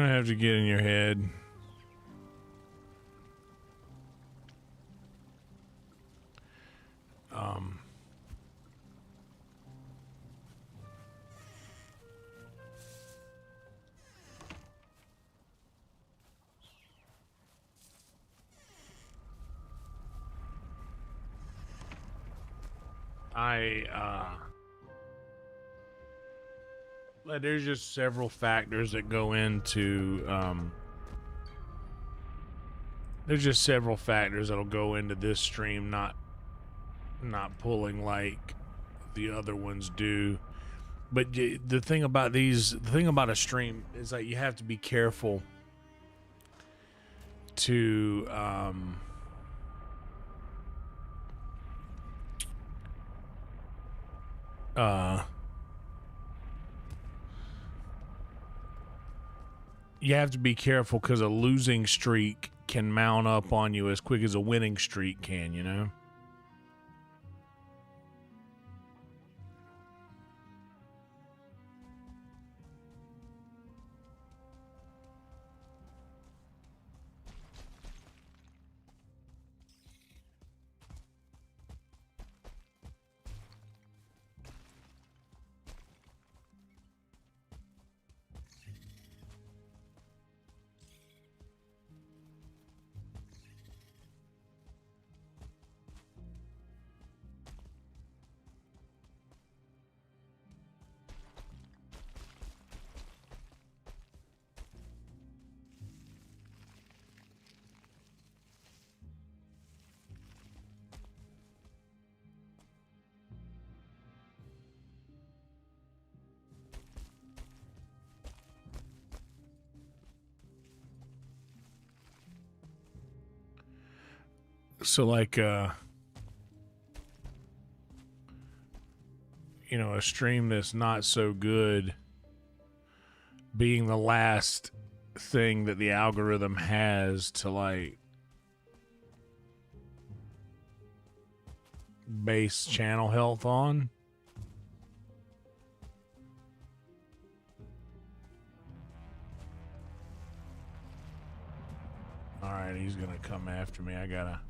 have to get in your head. There's just several factors that go into there's just several factors that'll go into this stream not pulling like the other ones do. But the thing about a stream is that you have to be careful to you have to be careful because a losing streak can mount up on you as quick as a winning streak can, you know? So like you know, a stream that's not so good being the last thing that the algorithm has to like base channel health on. All right, he's gonna come after me. I gotta.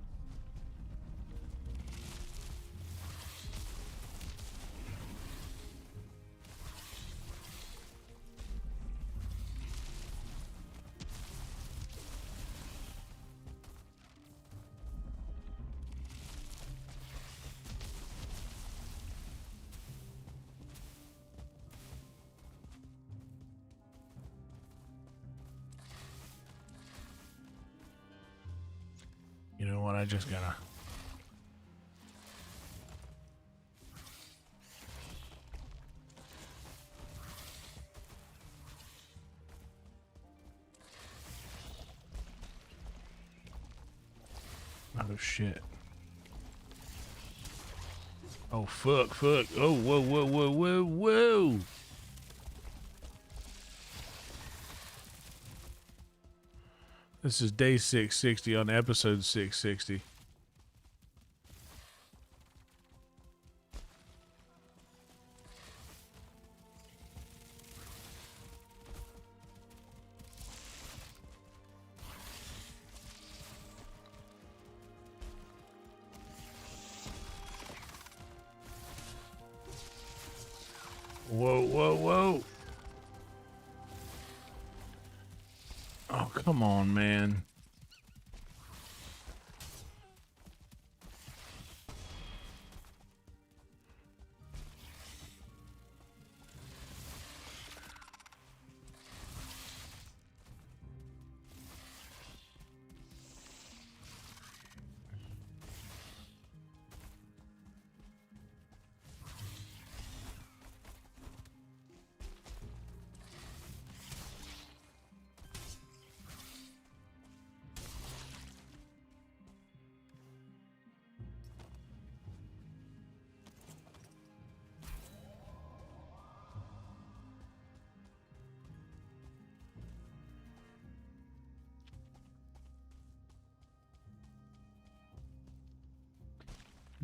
You know what? I just gotta. Oh shit. Oh, fuck. Oh, whoa. This is day 660 on episode 660. Whoa. Oh, come on, man.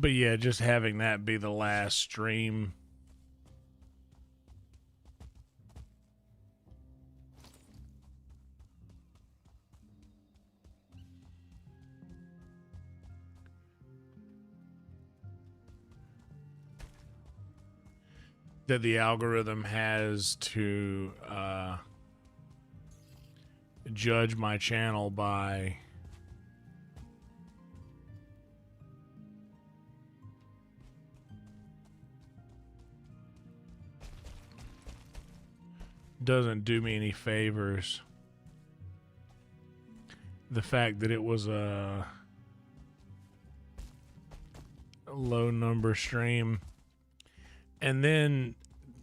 But yeah, just having that be the last stream. That the algorithm has to judge my channel by doesn't do me any favors. The fact that it was a low number stream, and then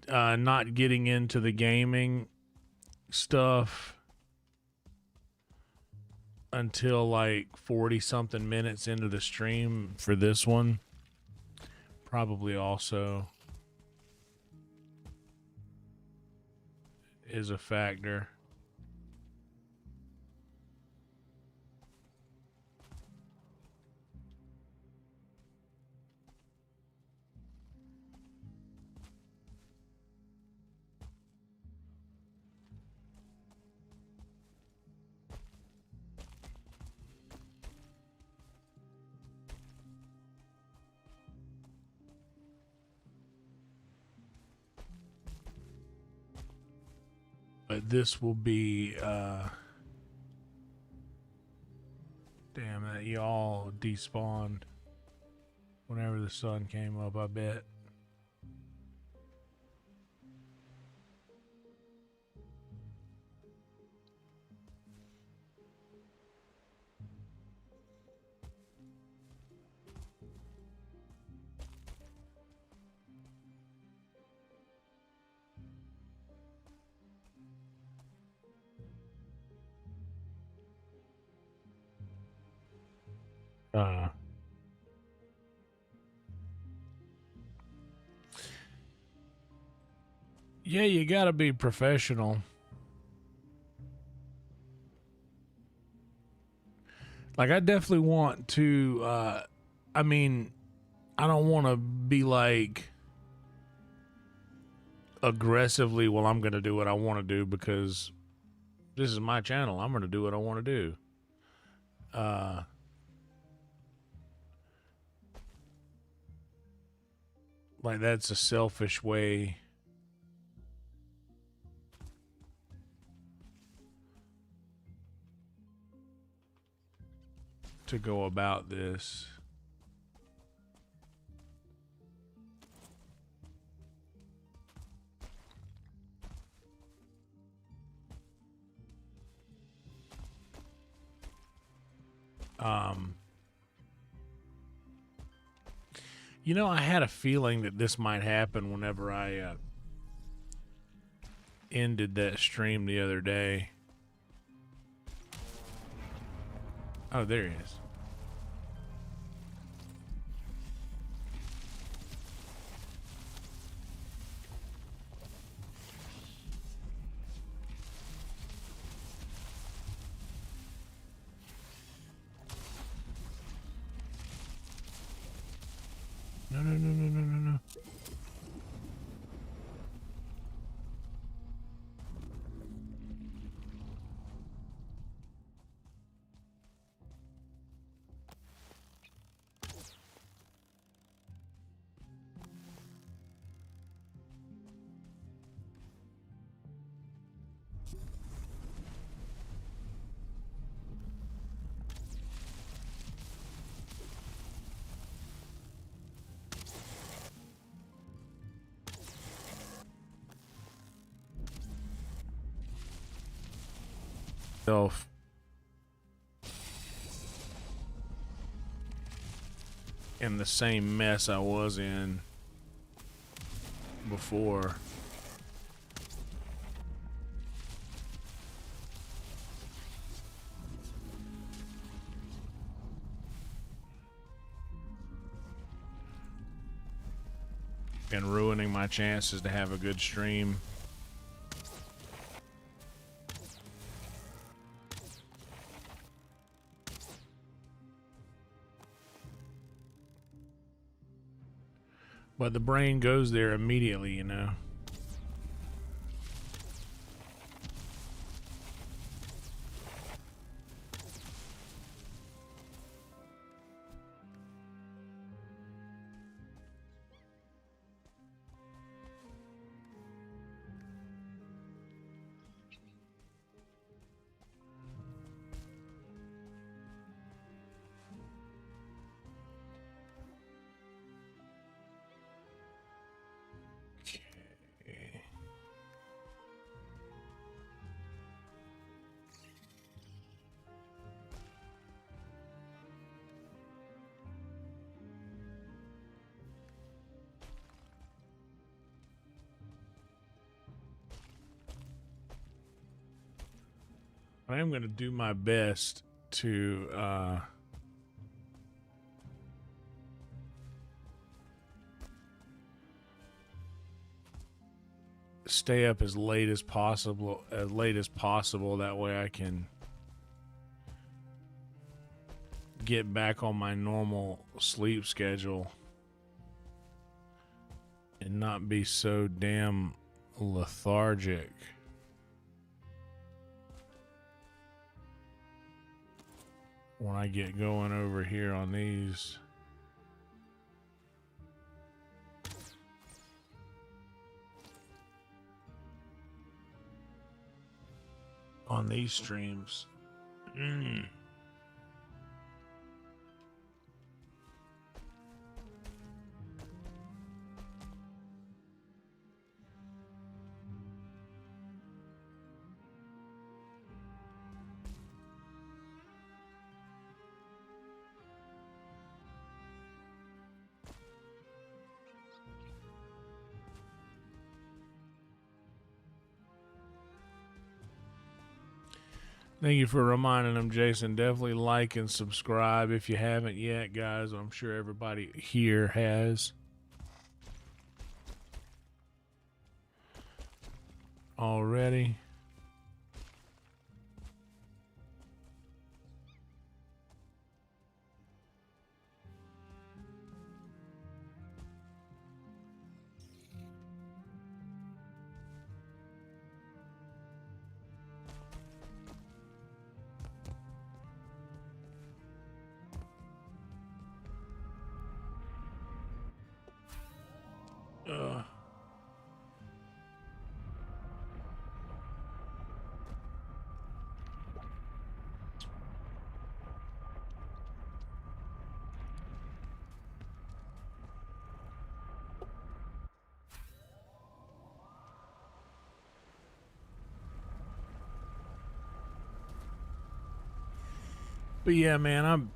not getting into the gaming stuff until like 40 something minutes into the stream for this one probably also is a factor. But this will be damn, that y'all despawned whenever the sun came up, I bet. Yeah, you gotta be professional. Like, I definitely want to, I mean, I don't want to be like aggressively, well, I'm going to do what I want to do because this is my channel. I'm going to do what I want to do. Like, that's a selfish way to go about this. You know, I had a feeling that this might happen whenever I ended that stream the other day. Oh, there he is. No, no, no, no, no, no, no. Self. In the same mess I was in before. And ruining my chances to have a good stream. But the brain goes there immediately, you know. I am going to do my best to stay up as late as possible. That way I can get back on my normal sleep schedule and not be so damn lethargic. When I get going over here on these. On these streams. Thank you for reminding them, Jason. Definitely like and subscribe if you haven't yet, guys. I'm sure everybody here has already. But yeah, man, I've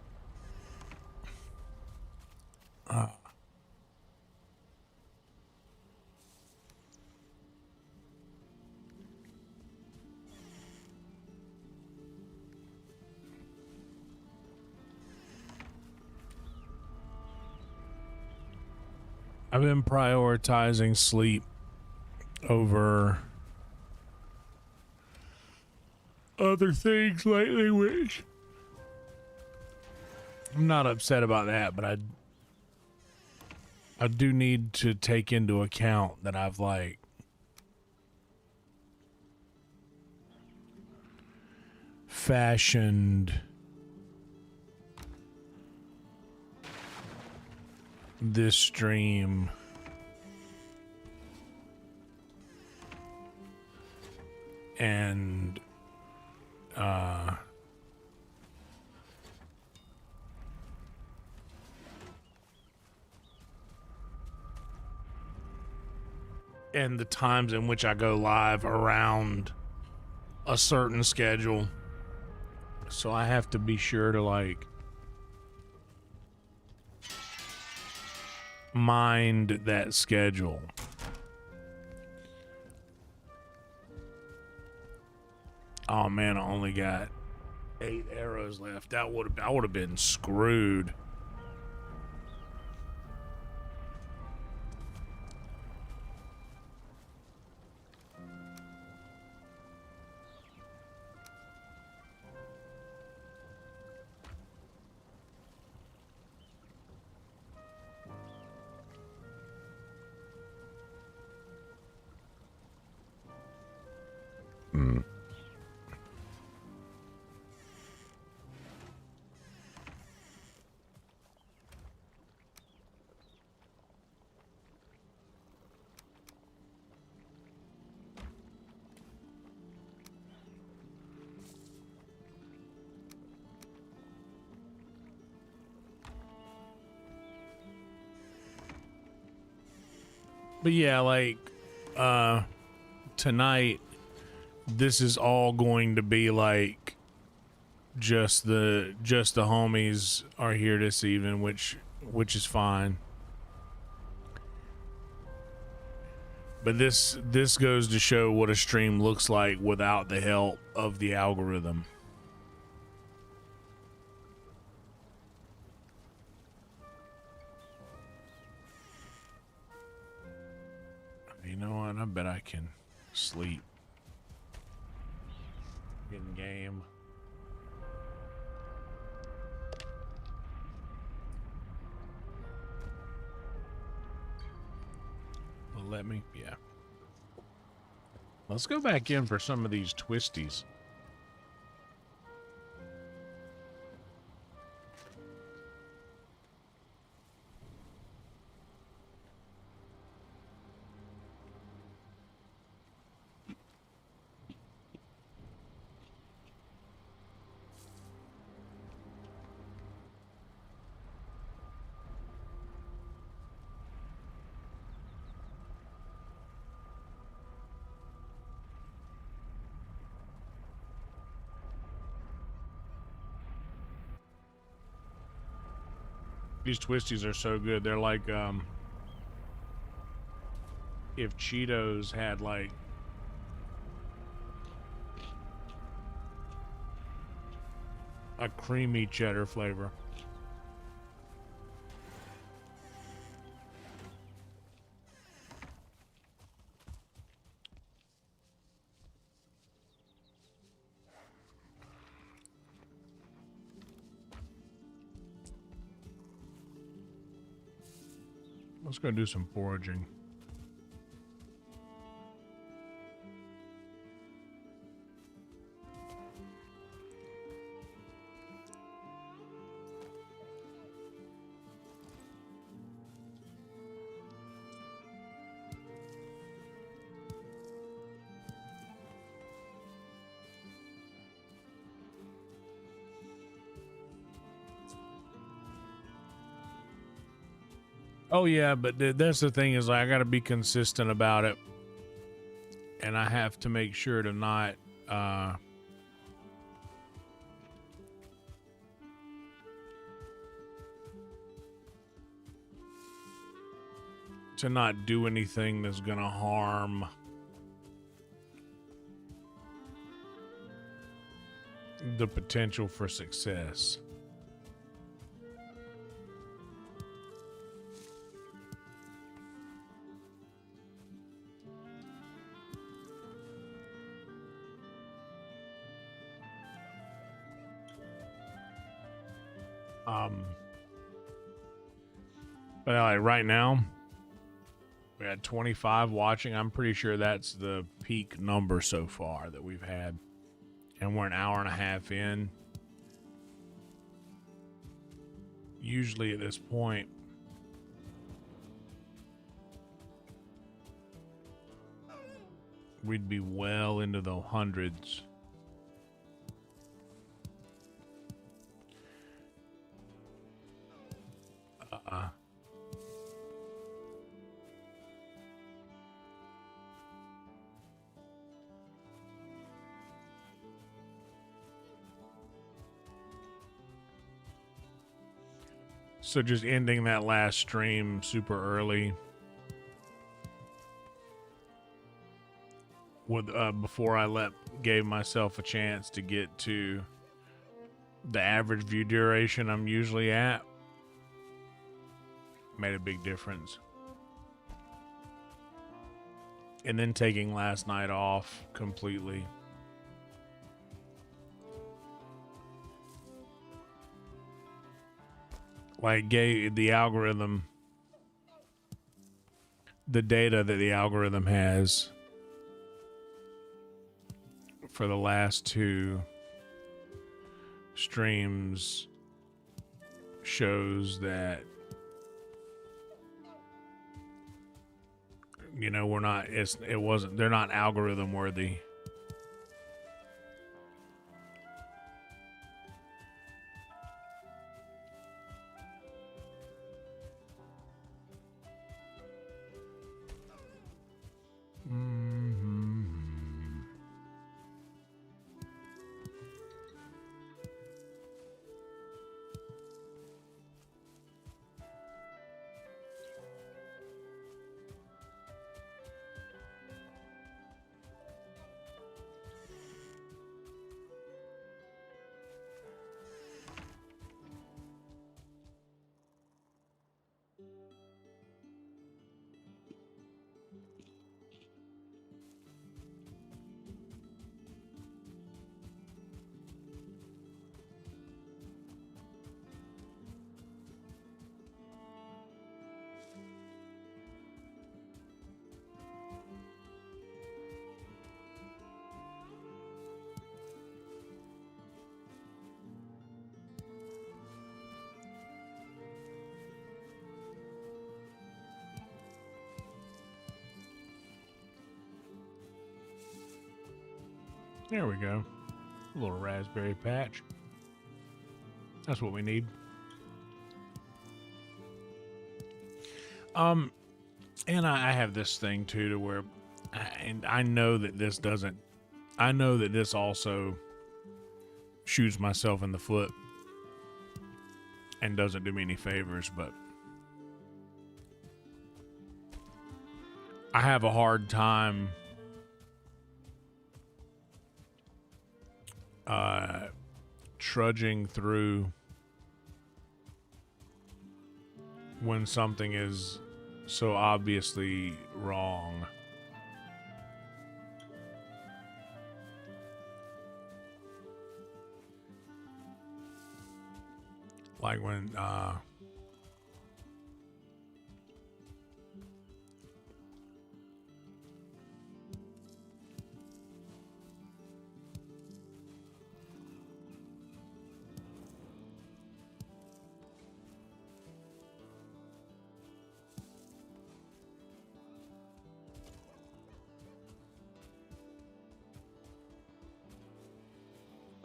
been prioritizing sleep over other things lately, which I'm not upset about that, but I do need to take into account that I've like fashioned this stream and the times in which I go live around a certain schedule. So I have to be sure to like mind that schedule. Oh man, I only got 8 arrows left. I would have been screwed. But yeah, like tonight this is all going to be like just the homies are here this evening, which is fine. But this goes to show what a stream looks like without the help of the algorithm. You know what? I bet I can sleep. In game. Well, let me, yeah. Let's go back in for some of these twisties. These twisties are so good. They're like, if Cheetos had like a creamy cheddar flavor. Let's go do some foraging. Oh yeah, but that's the thing is like, I got to be consistent about it, and I have to make sure to not do anything that's gonna harm the potential for success. But like right now, we had 25 watching. I'm pretty sure that's the peak number so far that we've had. And we're an hour and a half in. Usually at this point, we'd be well into the hundreds. So just ending that last stream super early with before I gave myself a chance to get to the average view duration I'm usually at made a big difference. And then taking last night off completely. Like gave the algorithm the data that the algorithm has for the last 2 streams shows that, you know, they're not algorithm worthy. There we go. A little raspberry patch. That's what we need. And I have this thing too to where, and I know that this doesn't, I know that this also shoots myself in the foot and doesn't do me any favors, but I have a hard time trudging through when something is so obviously wrong. Like when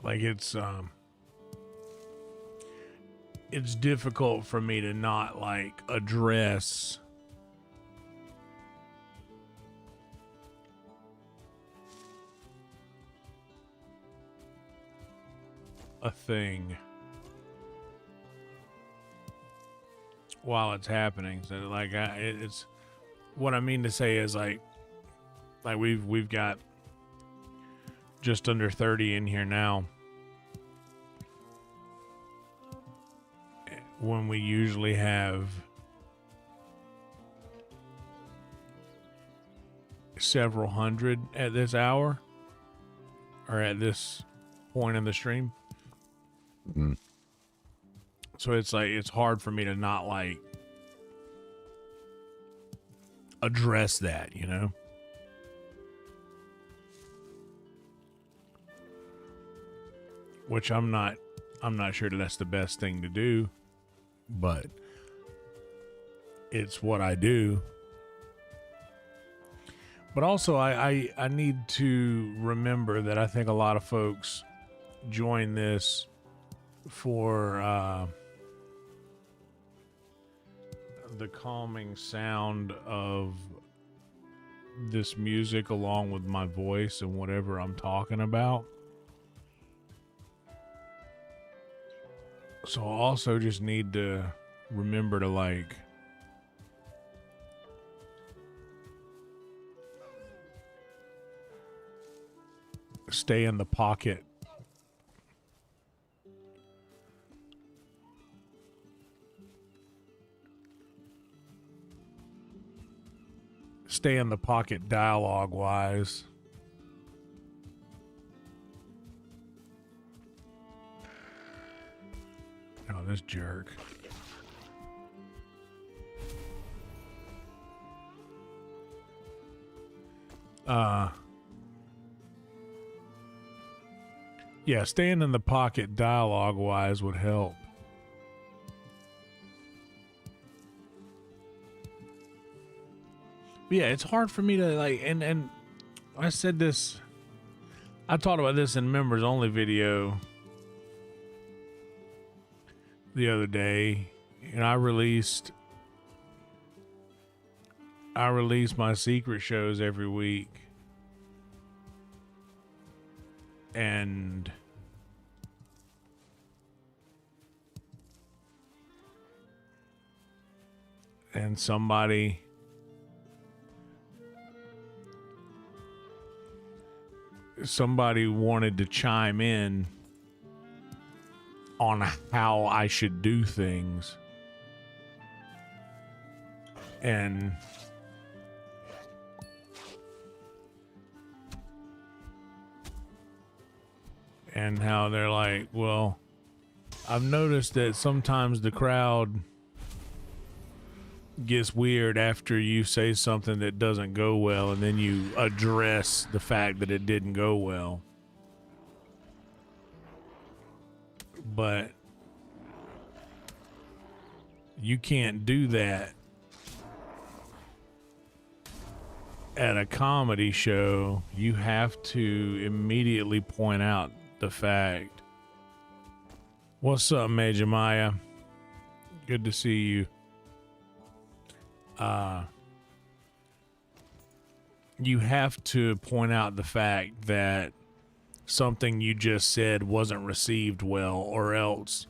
like it's difficult for me to not like address a thing while it's happening. So like it's what I mean to say is like we've got just under 30 in here now, when we usually have several hundred at this hour or at this point in the stream. So it's like it's hard for me to not like address that, you know? Which I'm not sure that that's the best thing to do, but it's what I do. But also I need to remember that I think a lot of folks join this for the calming sound of this music along with my voice and whatever I'm talking about. So I also just need to remember to like stay in the pocket. Stay in the pocket dialogue wise. Oh, this jerk. Yeah, staying in the pocket dialogue wise would help. But yeah, it's hard for me to like, and I said this, I talked about this in members only video the other day, and I released my secret shows every week. And somebody wanted to chime in on how I should do things. And how they're like, well, I've noticed that sometimes the crowd gets weird after you say something that doesn't go well, and then you address the fact that it didn't go well. But you can't do that at a comedy show. You have to immediately point out the fact. What's up, Major Maya? Good to see you. You have to point out the fact that something you just said wasn't received well, or else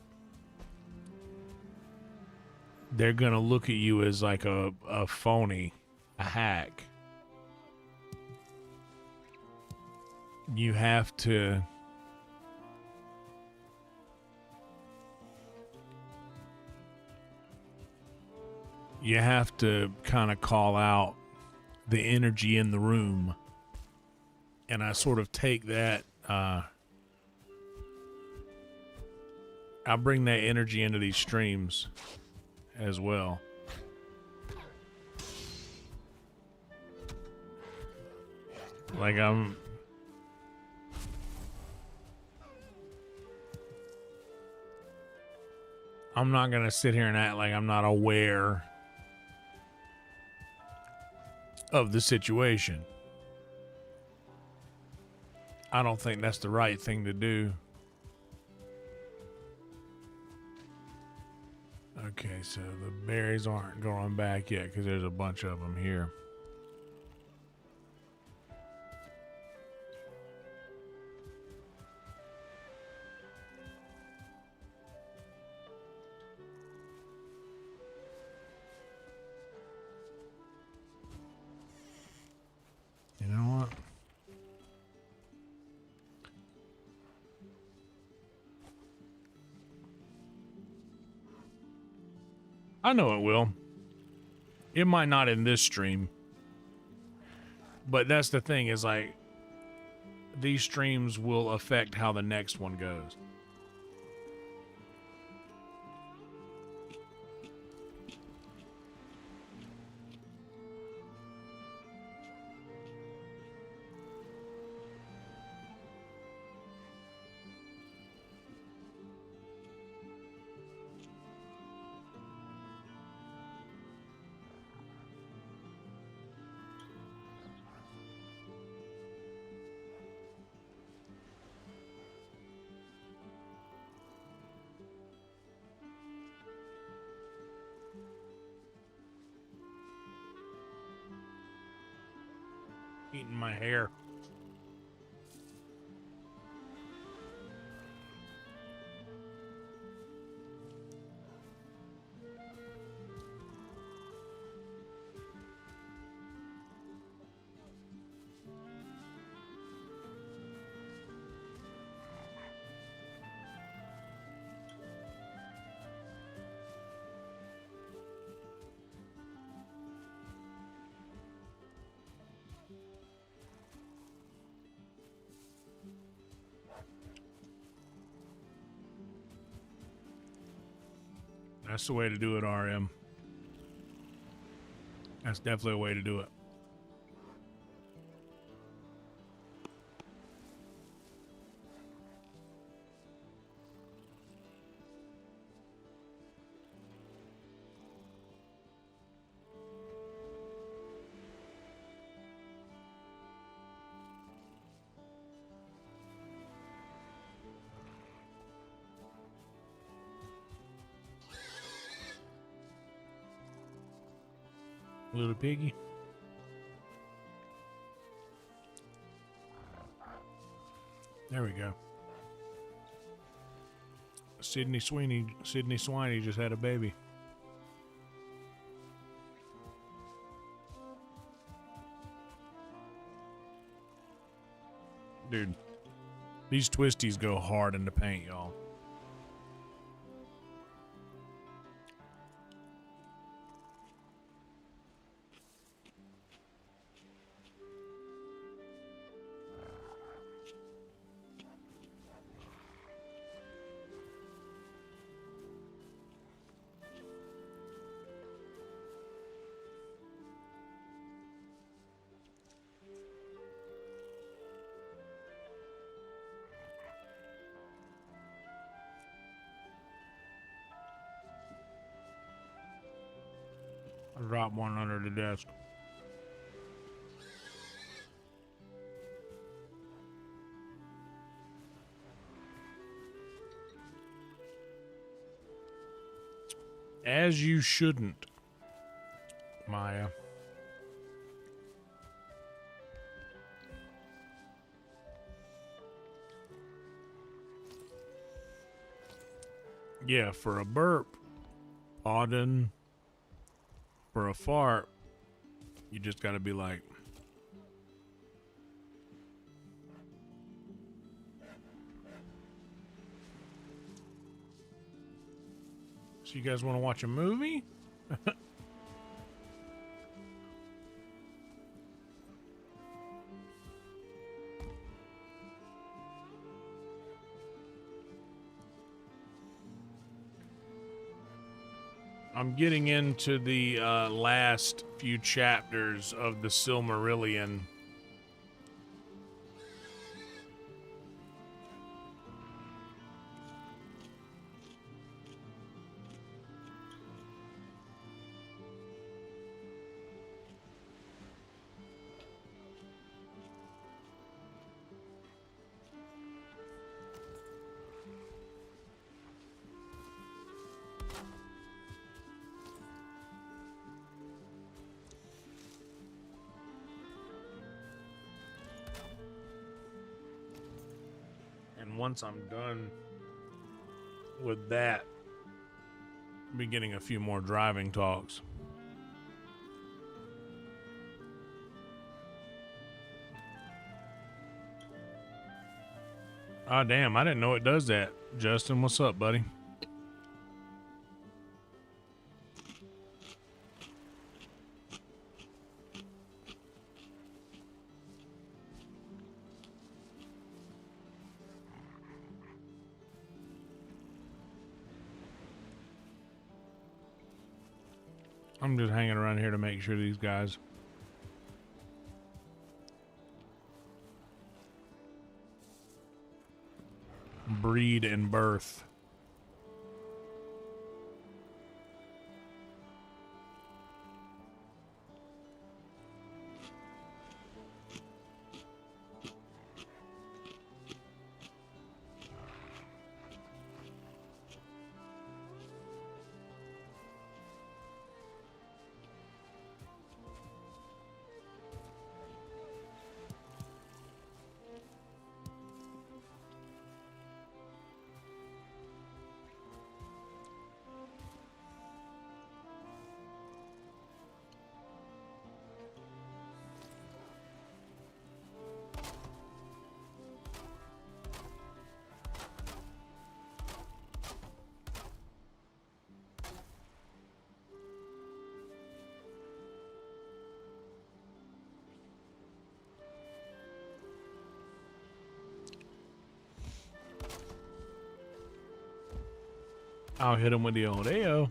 they're gonna look at you as like a phony, a hack. You have to kind of call out the energy in the room. And I sort of take that, I bring that energy into these streams as well. Like I'm not gonna sit here and act like I'm not aware of the situation. I don't think that's the right thing to do. Okay, so the berries aren't going back yet because there's a bunch of them here. You know what? I know it will. It might not in this stream. But that's the thing, is like these streams will affect how the next one goes. Eating my hair. That's the way to do it, RM. That's definitely a way to do it. Little piggy. There we go. Sydney Swiney just had a baby. Dude, these twisties go hard in the paint, y'all. I dropped one under the desk. As you shouldn't, Maya. Yeah, for a burp, Auden. For a fart, you just gotta be like, so you guys want to watch a movie? I'm getting into the last few chapters of the Silmarillion. And once I'm done with that, I'll be getting a few more driving talks. Ah, damn, I didn't know it does that. Justin, what's up, buddy? I'm just hanging around here to make sure these guys breed and birth. I'll hit him with the old AO.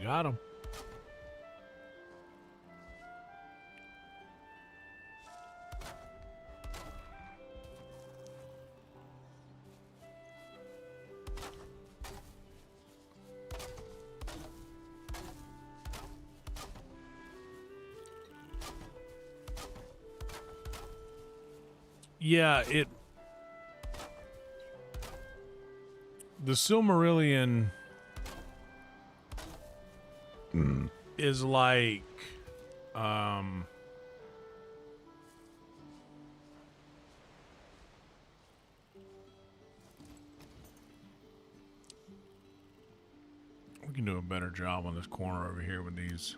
Got him. Yeah, the Silmarillion is like we can do a better job on this corner over here with these.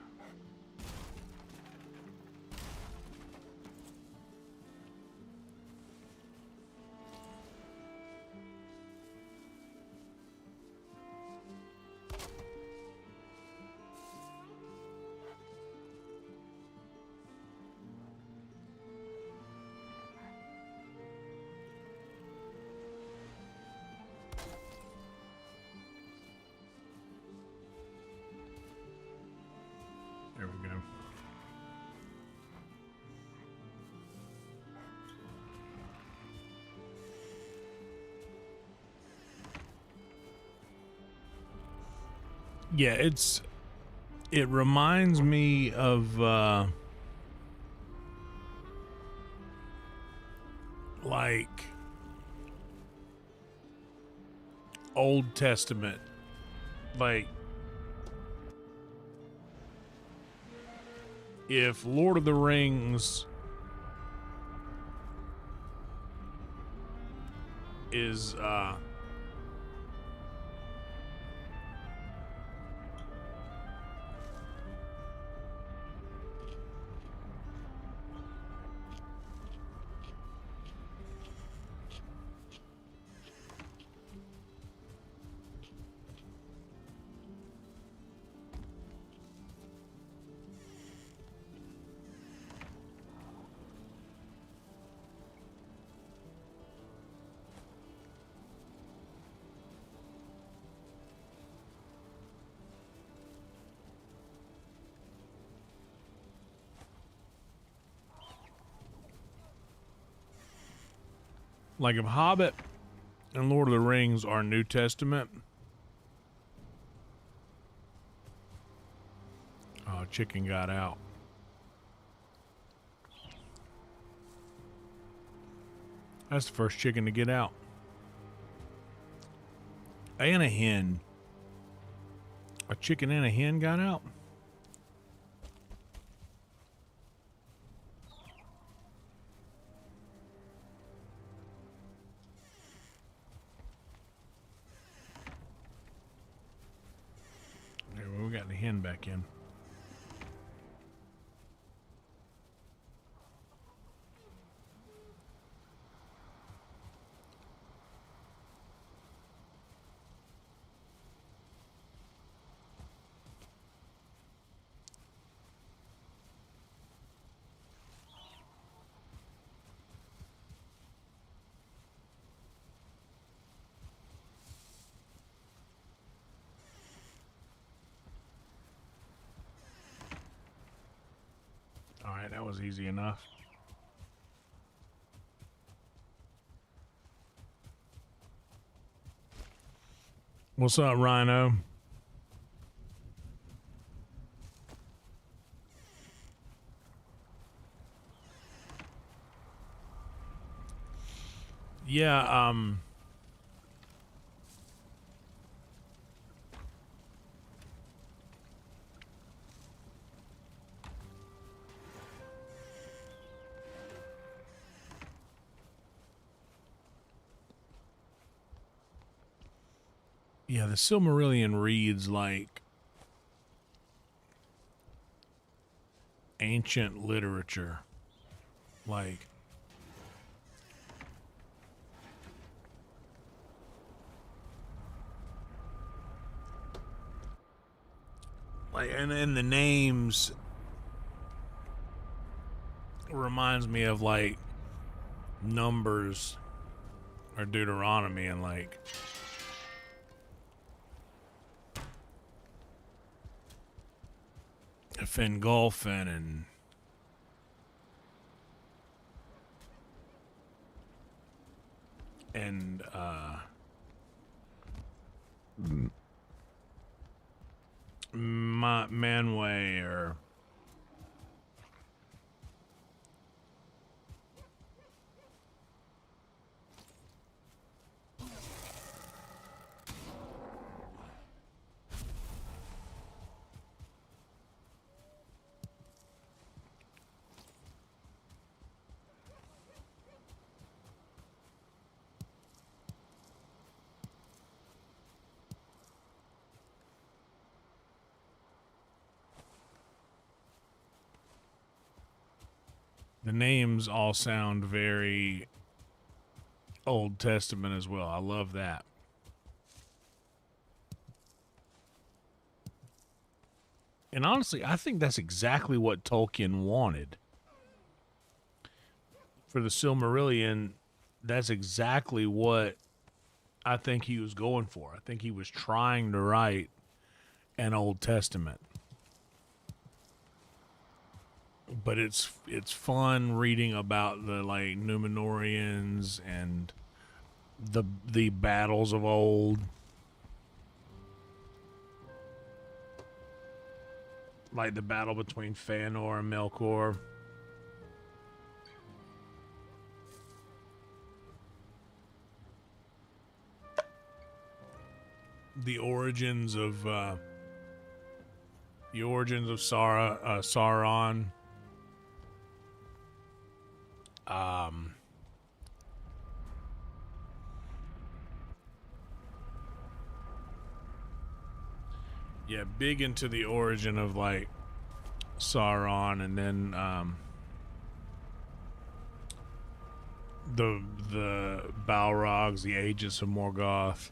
There we go. Yeah, it reminds me of like Old Testament, like if Lord of the Rings is like if Hobbit and Lord of the Rings are New Testament. Oh, chicken got out. That's the first chicken to get out. And a hen. A chicken and a hen got out. We got the hen back in. All right, that was easy enough. What's up, Rhino? Yeah, yeah, the Silmarillion reads like ancient literature. Like and the names reminds me of like numbers or Deuteronomy and like Fingolfin and Manwë or the names all sound very Old Testament as well. I love that. And honestly, I think that's exactly what Tolkien wanted. For the Silmarillion, that's exactly what I think he was going for. I think he was trying to write an Old Testament. But it's fun reading about the like Númenóreans and the battles of old. Like the battle between Fëanor and Melkor. The origins of Sauron. Yeah, big into the origin of like Sauron, and then the Balrogs, the Aegis of Morgoth.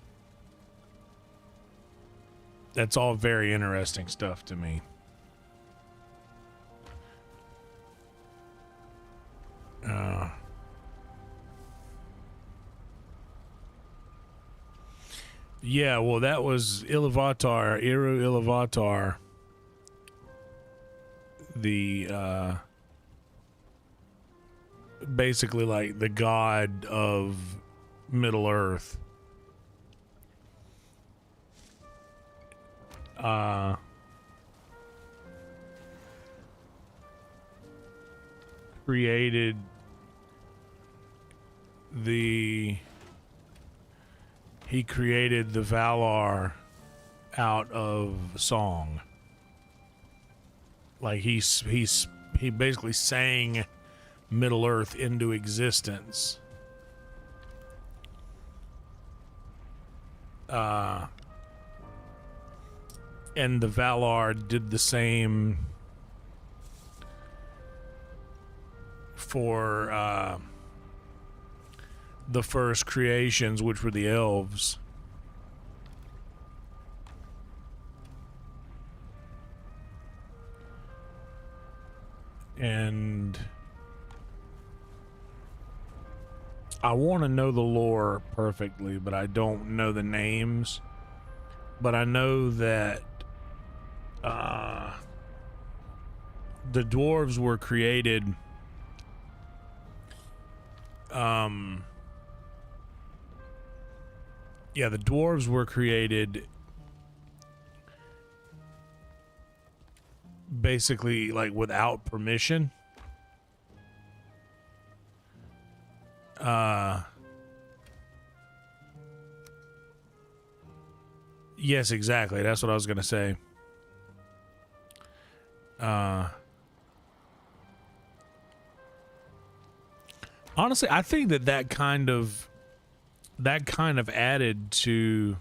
That's all very interesting stuff to me. Yeah, well, that was Iluvatar, Eru Iluvatar, the basically like the god of Middle Earth. Created he created the Valar out of song. Like he basically sang Middle Earth into existence. And the Valar did the same for the first creations, which were the elves. And I want to know the lore perfectly, but I don't know the names. But I know that the dwarves were created the dwarves were created basically like without permission. Yes, exactly. That's what I was going to say. Honestly, I think that kind of added to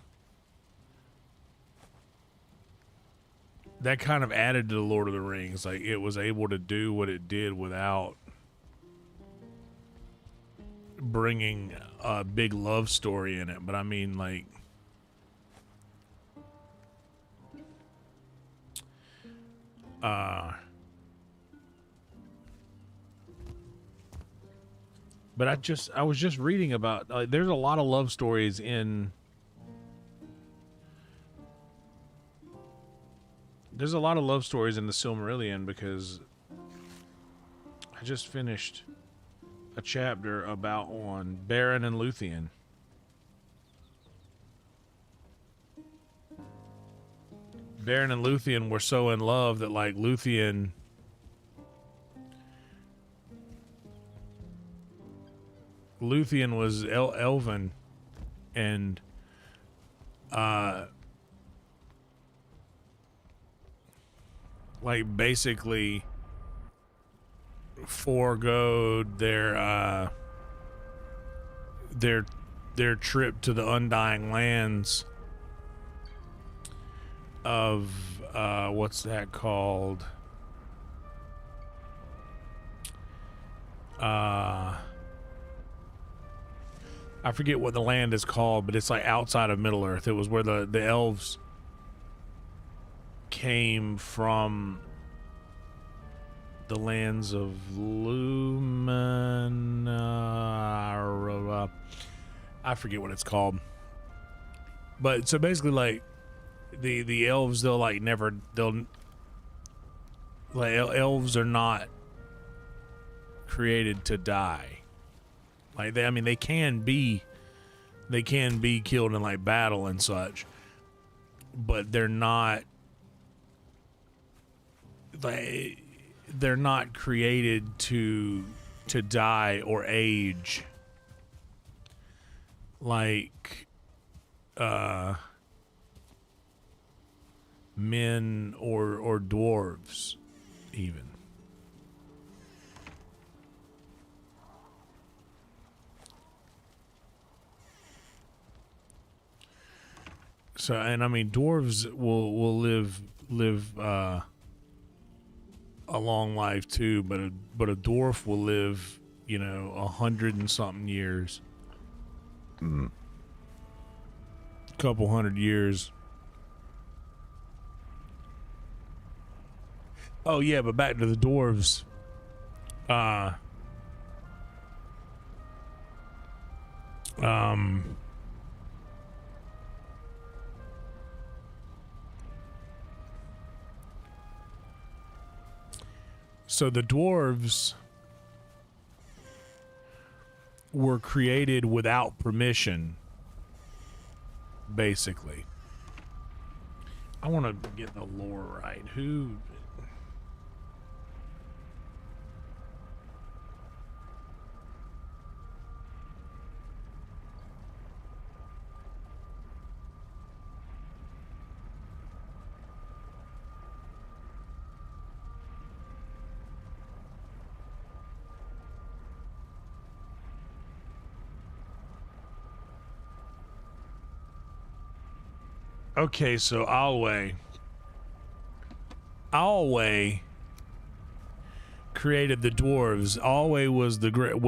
the Lord of the Rings. Like, it was able to do what it did without bringing a big love story in it. But I mean, like, But I was just reading about there's a lot of love stories in. There's a lot of love stories in the Silmarillion because I just finished a chapter about on Beren and Luthien. Beren and Luthien were so in love that like Luthien was elven and like basically foregoed their trip to the Undying Lands of what's that called? I forget what the land is called, but it's like outside of Middle Earth. It was where the elves came from, the lands of Lumen. I forget what it's called. But so basically, like the elves, elves are not created to die. Like they can be killed in like battle and such, but they're not created to die or age like men or dwarves even. So, and I mean, dwarves will live a long life too, but a dwarf will live, 100 and something years, couple 100 years. Oh yeah, but back to the dwarves. So the dwarves were created without permission, basically. I want to get the lore right. Who... Okay, so Alway created the dwarves. Alway was the great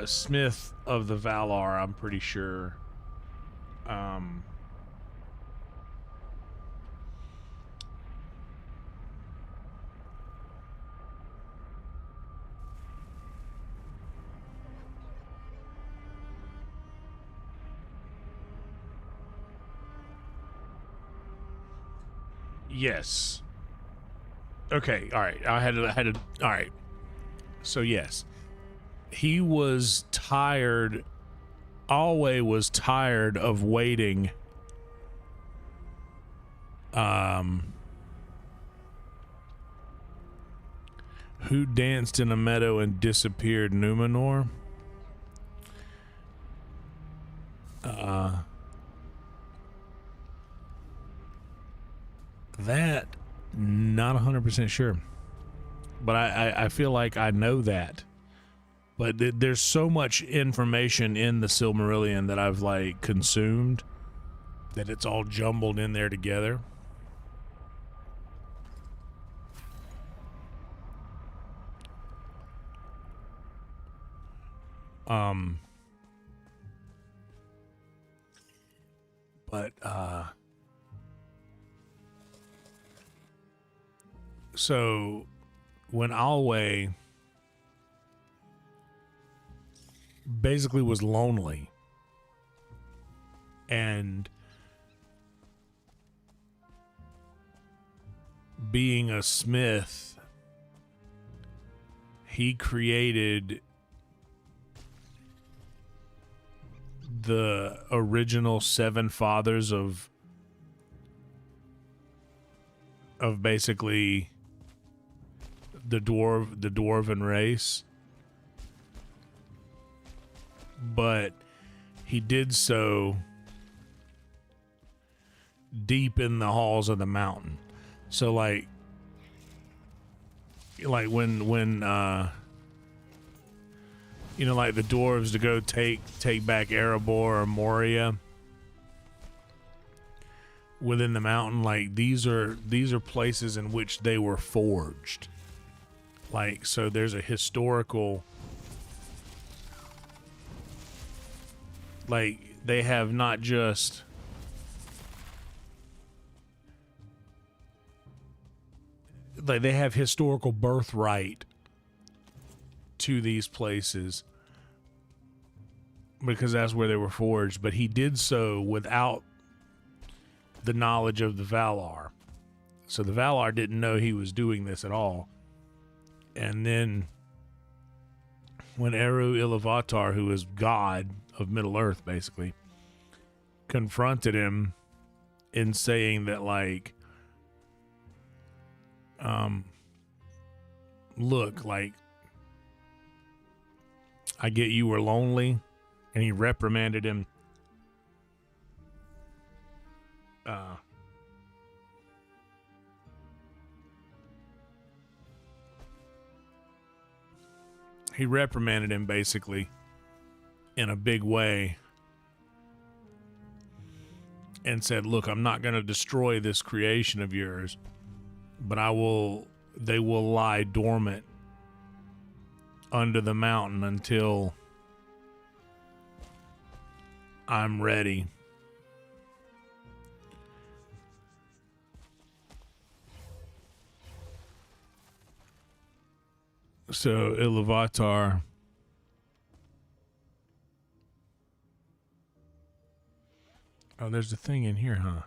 smith of the Valar, I'm pretty sure. Yes. Okay, all right. I had to all right. So yes. He was tired. Alway was tired of waiting. Who danced in a meadow and disappeared? Numenor. That, not 100% sure. But I feel like I know that. But there's so much information in the Silmarillion that I've like consumed that it's all jumbled in there together. So when Alway basically was lonely. And being a smith, he created the original 7 fathers of basically the dwarven race. But he did so deep in the halls of the mountain. So like when you know, like the dwarves to go take back Erebor or Moria within the mountain, like these are places in which they were forged. Like, so there's a historical, like they have not just like they have historical birthright to these places because that's where they were forged, but he did so without the knowledge of the Valar. So the Valar didn't know he was doing this at all. And then when Eru Ilúvatar, who is god of Middle-earth basically, confronted him in saying that like, look, like, I get you were lonely, and he reprimanded him. He reprimanded him basically in a big way and said, look, I'm not going to destroy this creation of yours, but they will lie dormant under the mountain until I'm ready. So Ilúvatar oh, there's a thing in here, huh?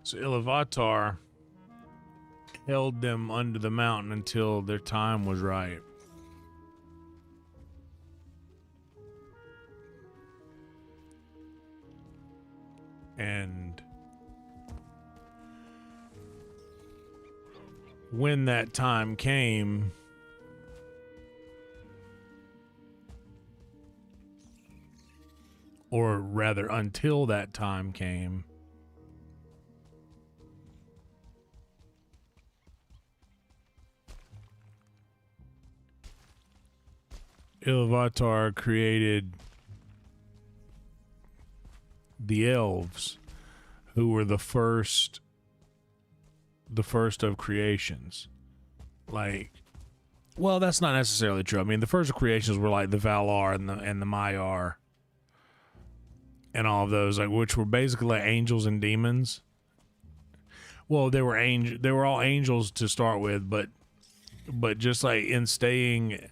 So Ilúvatar held them under the mountain until their time was right. And when that time came, or rather until that time came, Ilúvatar created the elves, who were the first of creations. Like, well, that's not necessarily true. I mean, the first of creations were like the Valar and the Maiar and all of those, like, which were basically like angels and demons. Well, they were all angels to start with, but just like in staying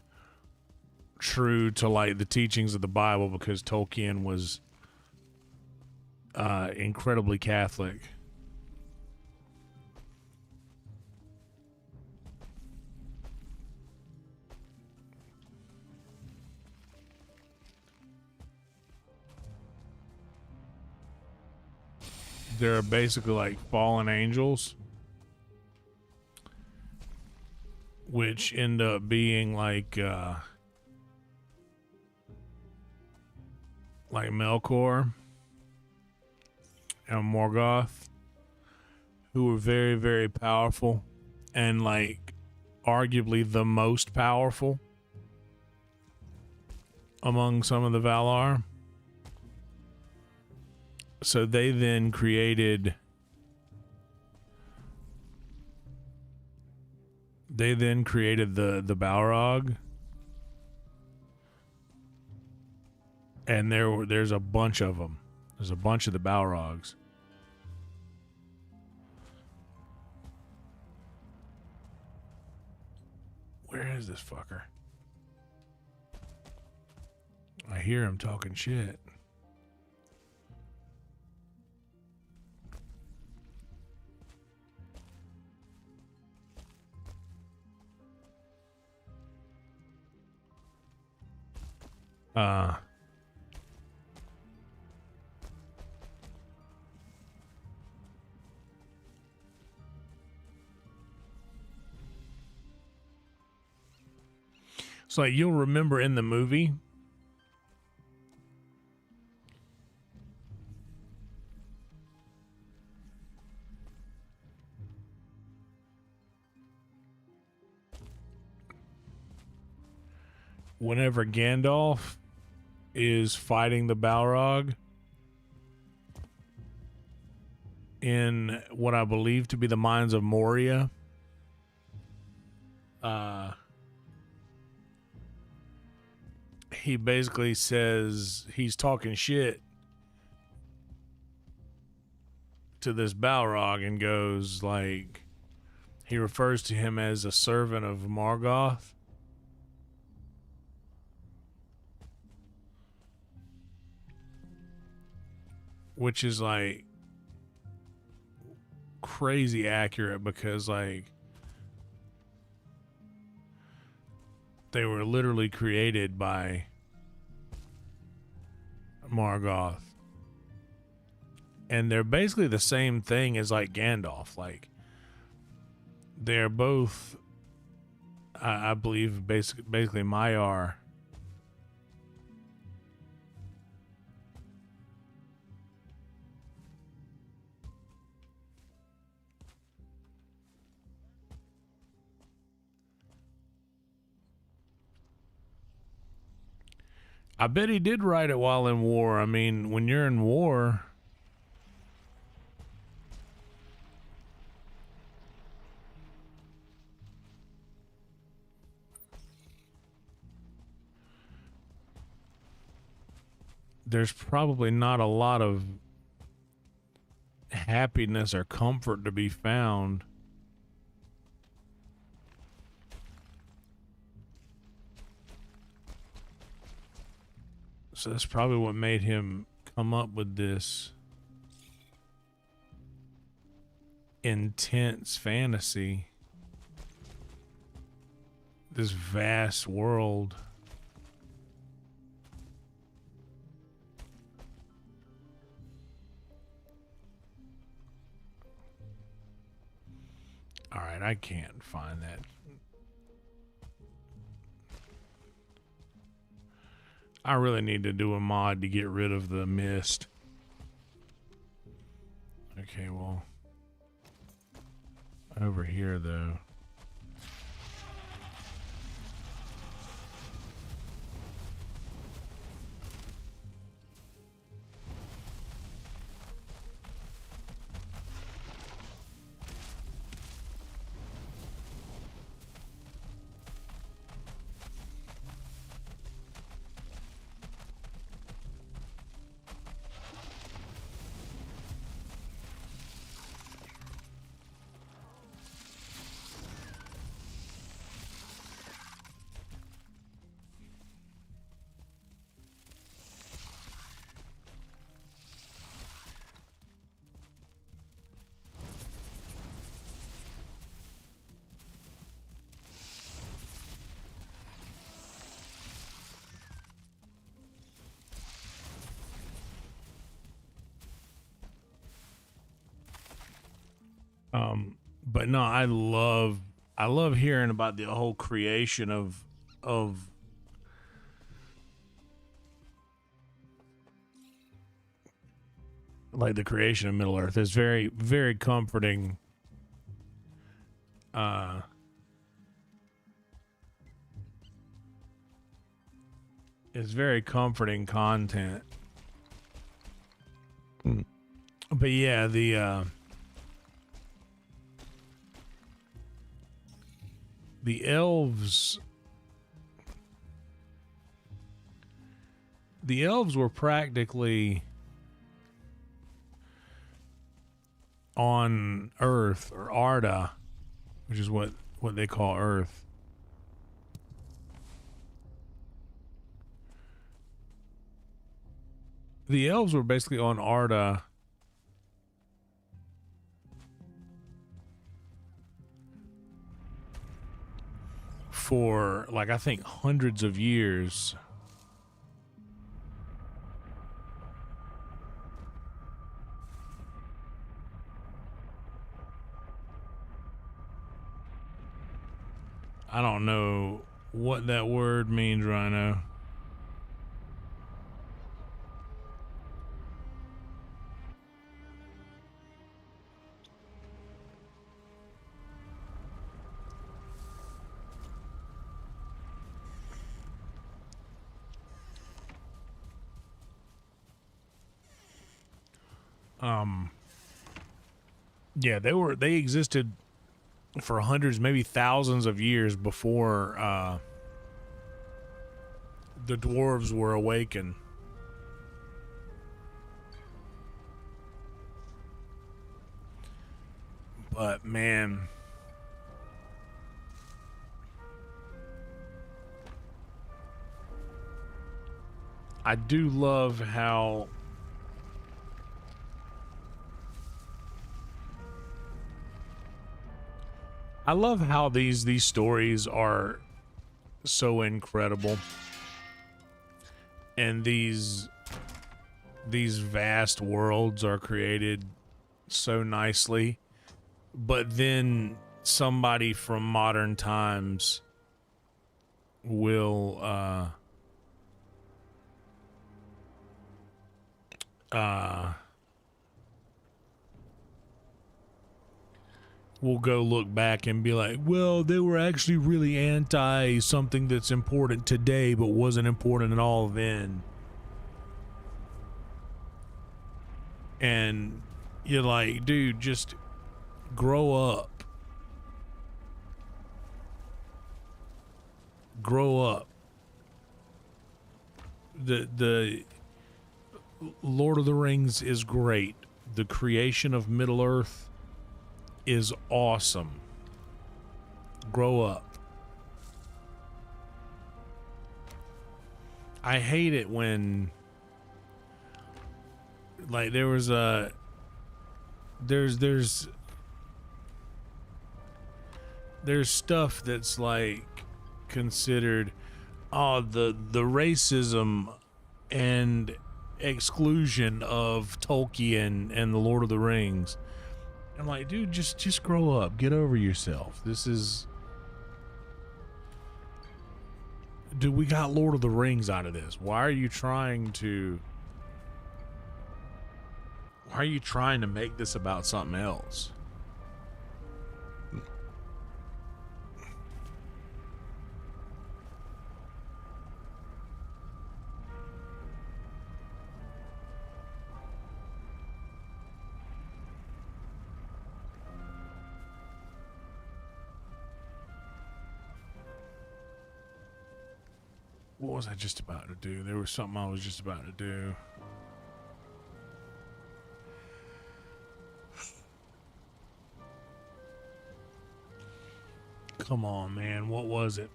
true to like the teachings of the Bible, because Tolkien was incredibly Catholic. They're basically like fallen angels, which end up being like Melkor and Morgoth, who were very, very powerful, and like arguably the most powerful among some of the Valar. So they then created They then created the Balrog, and there's a bunch of them. There's a bunch of the Balrogs. Where is this fucker? I hear him talking shit. So like you'll remember in the movie, whenever Gandalf is fighting the Balrog in what I believe to be the Mines of Moria, he basically says he's talking shit to this Balrog and goes like, he refers to him as a servant of Morgoth. Which is like crazy accurate because like they were literally created by Morgoth. And they're basically the same thing as like Gandalf. Like they're both, I believe, basically Maiar. I bet he did write it while in war. I mean, when you're in war, there's probably not a lot of happiness or comfort to be found. So that's probably what made him come up with this intense fantasy, this vast world. All right, I can't find that. I really need to do a mod to get rid of the mist. Okay, well, over here though. But no, I love hearing about the whole creation of like the creation of Middle Earth. It's very, very comforting. It's very comforting content. But yeah, the elves were practically on Earth, or Arda, which is what they call Earth. The elves were basically on Arda for, like, I think hundreds of years. I don't know what that word means, Rhino. Yeah, they existed for hundreds, maybe thousands of years before the dwarves were awakened. But man, I do love how these stories are so incredible, and these vast worlds are created so nicely, but then somebody from modern times will we'll go look back and be like, well, they were actually really anti something that's important today but wasn't important at all then. And you're like, dude, just grow up. Grow up. The Lord of the Rings is great. The creation of Middle-earth is awesome. Grow up. I hate it when, like, there was a there's stuff that's like considered the racism and exclusion of Tolkien and the Lord of the Rings. I'm like, dude, just grow up, get over yourself. This is, dude, we got Lord of the Rings out of this. Why are you trying to make this about something else? What was I just about to do? There was something I was just about to do. Come on, man. What was it?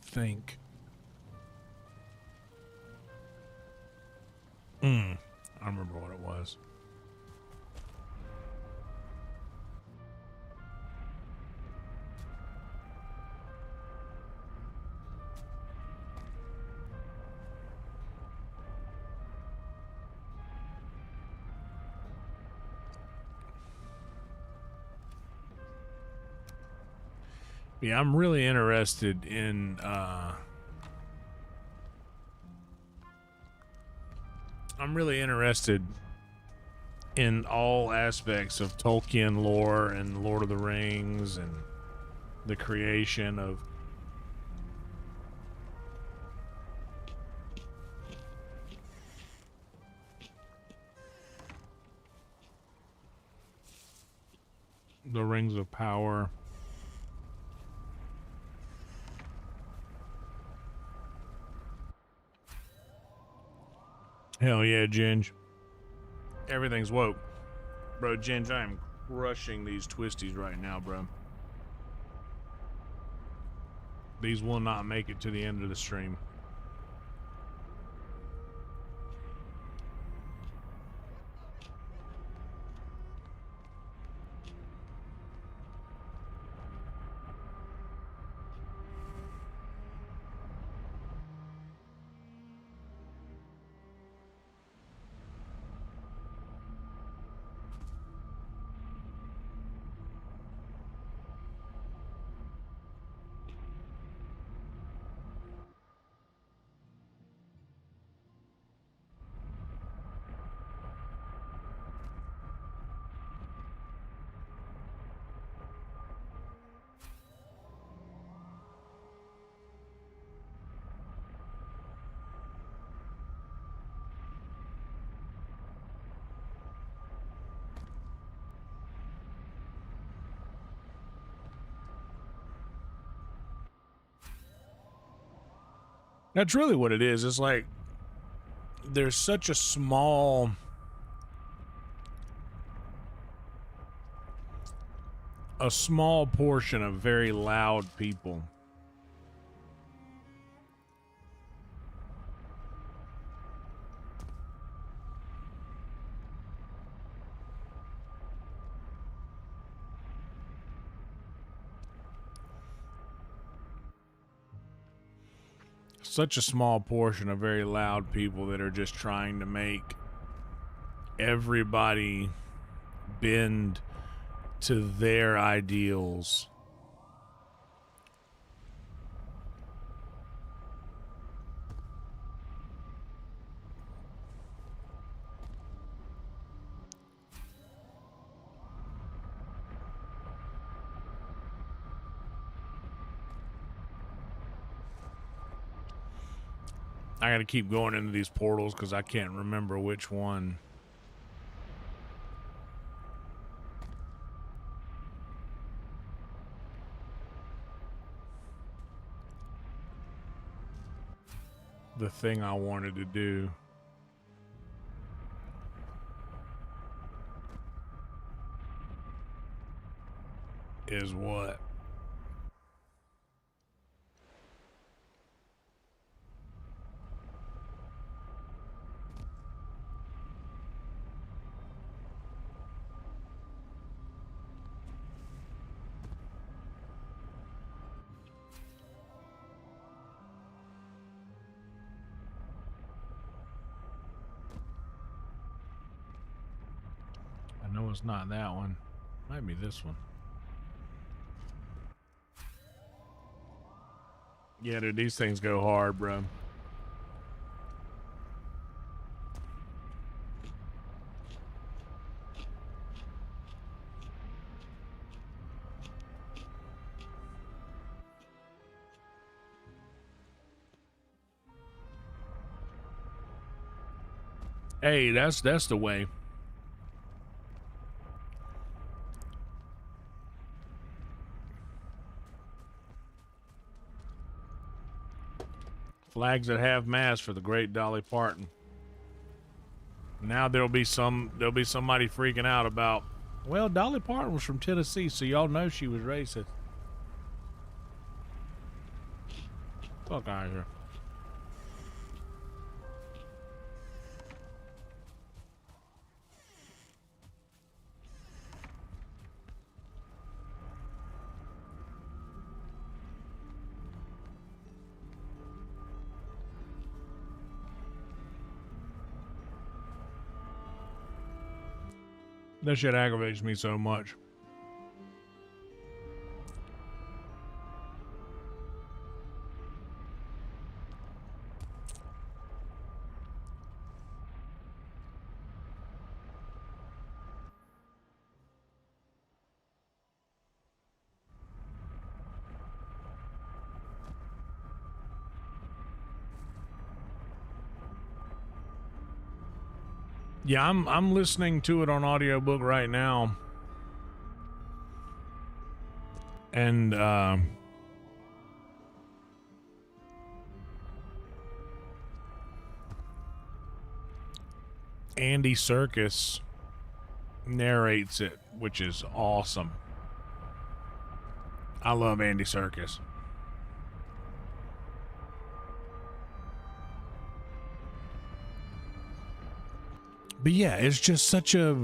Think. I remember what it was. Yeah, I'm really interested in all aspects of Tolkien lore and Lord of the Rings and the creation of The rings of power. Hell yeah, Ginge. Everything's woke. Bro, Ginge, I am crushing these twisties right now, bro. These will not make it to the end of the stream. That's really what it is. It's like there's such a small portion of very loud people. Such a small portion of very loud people that are just trying to make everybody bend to their ideals. I gotta keep going into these portals because I can't remember which one. The thing I wanted to do. Is what? I know it's not that one. Might be this one. Yeah, dude, these things go hard, bro. Hey, that's the way. Flags at half mast for the great Dolly Parton. Now there'll be somebody freaking out about, well, Dolly Parton was from Tennessee, so y'all know she was racist. Fuck out of here. That shit aggravates me so much. Yeah, I'm listening to it on audiobook right now. And Andy Serkis narrates it, which is awesome. I love Andy Serkis. But yeah, it's just such a...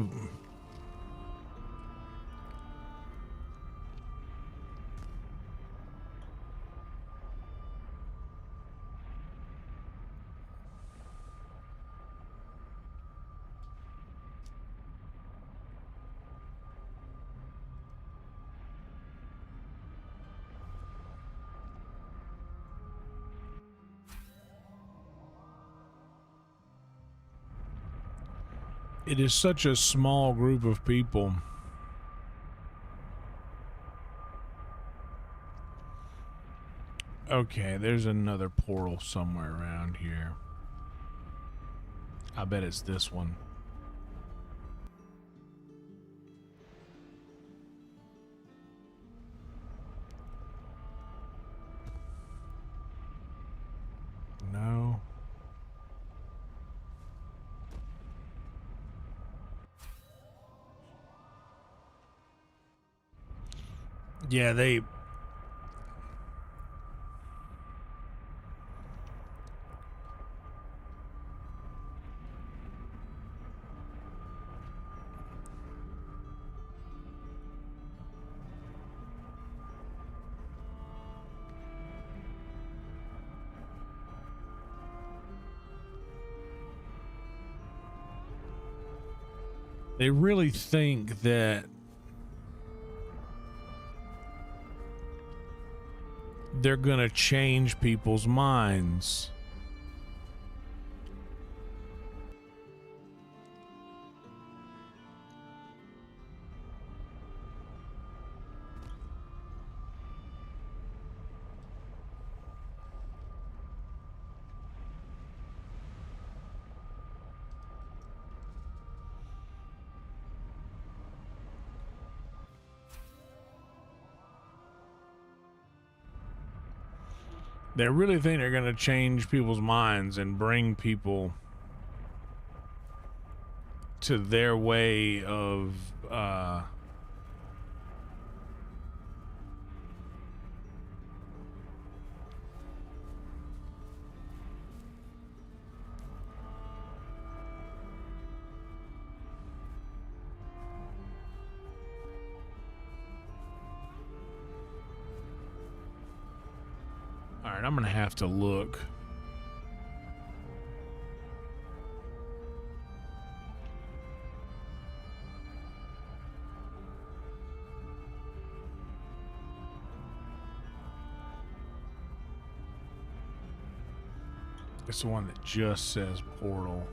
It is such a small group of people. Okay, there's another portal somewhere around here. I bet it's this one. No. Yeah, they really think that they're gonna change people's minds. They really think they're gonna change people's minds and bring people to their way of all right, I'm gonna have to look. It's the one that just says portal.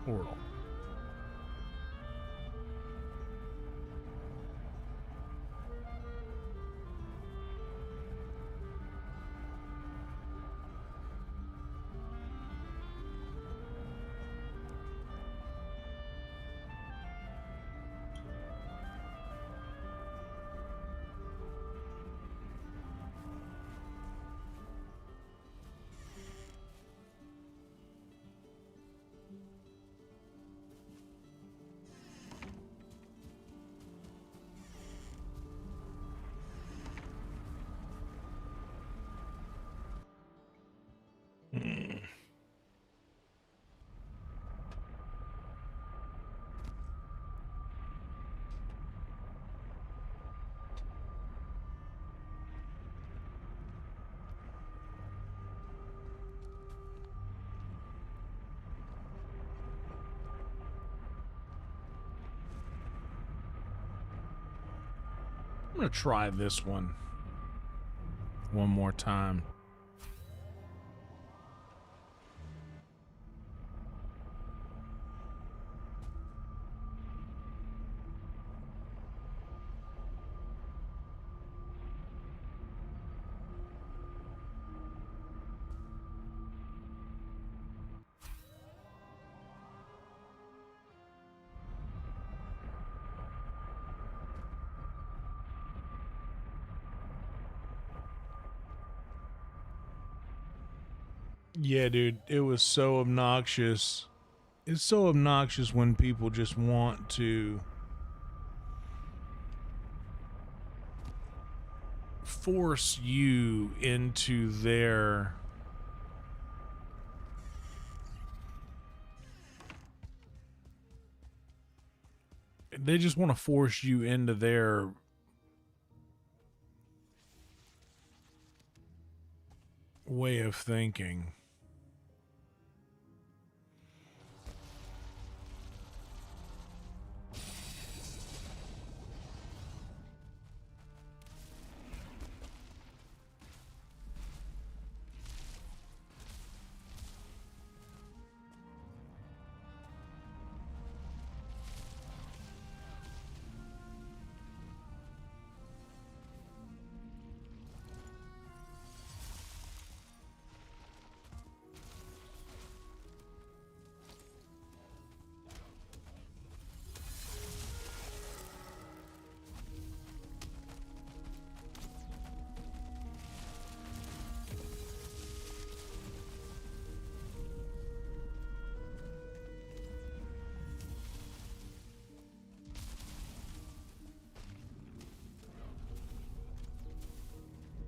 Portal. I'm gonna try this one more time. Yeah, dude, it was so obnoxious. It's so obnoxious when people just want to force you into their they just want to force you into their way of thinking.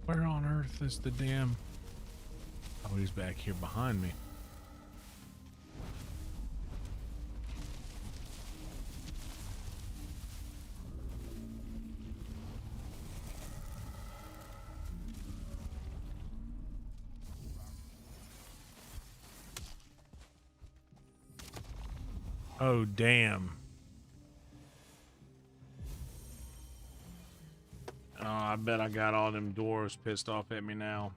Where on earth is the damn... Oh, he's back here behind me. Oh, damn. Oh, I bet I got all them dwarves pissed off at me now.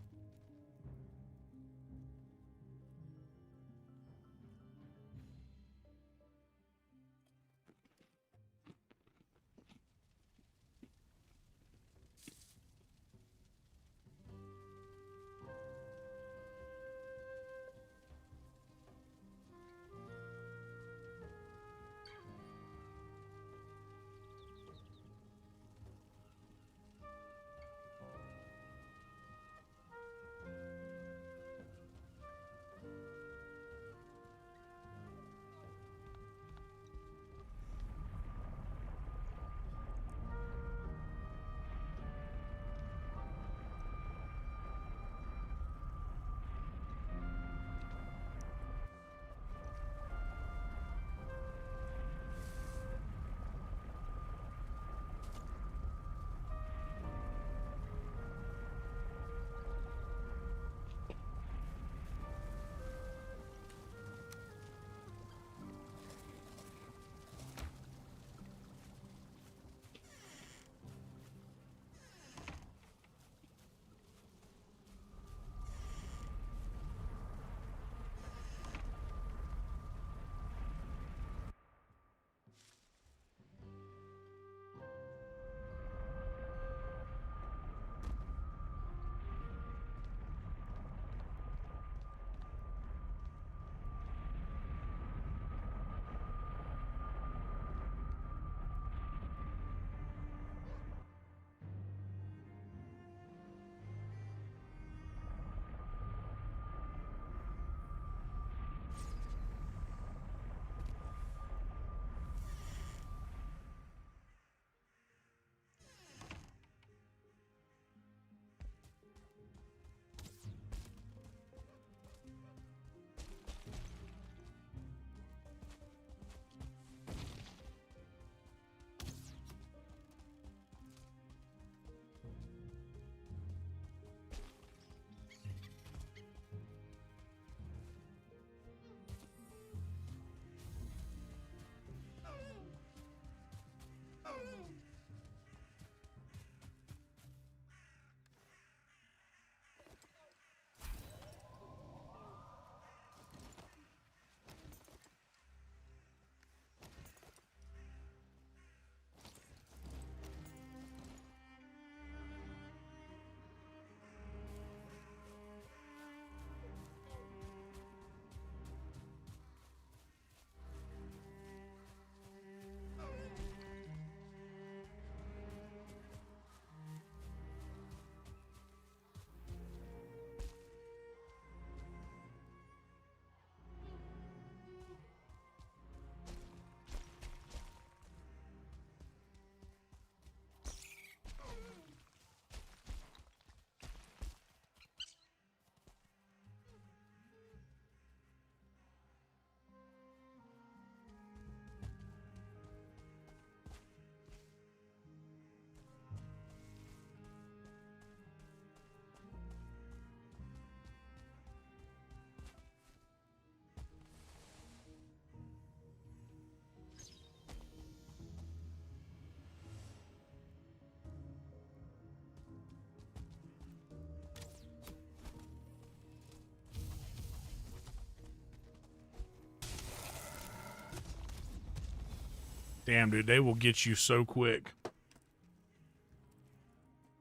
Damn, dude, they will get you so quick.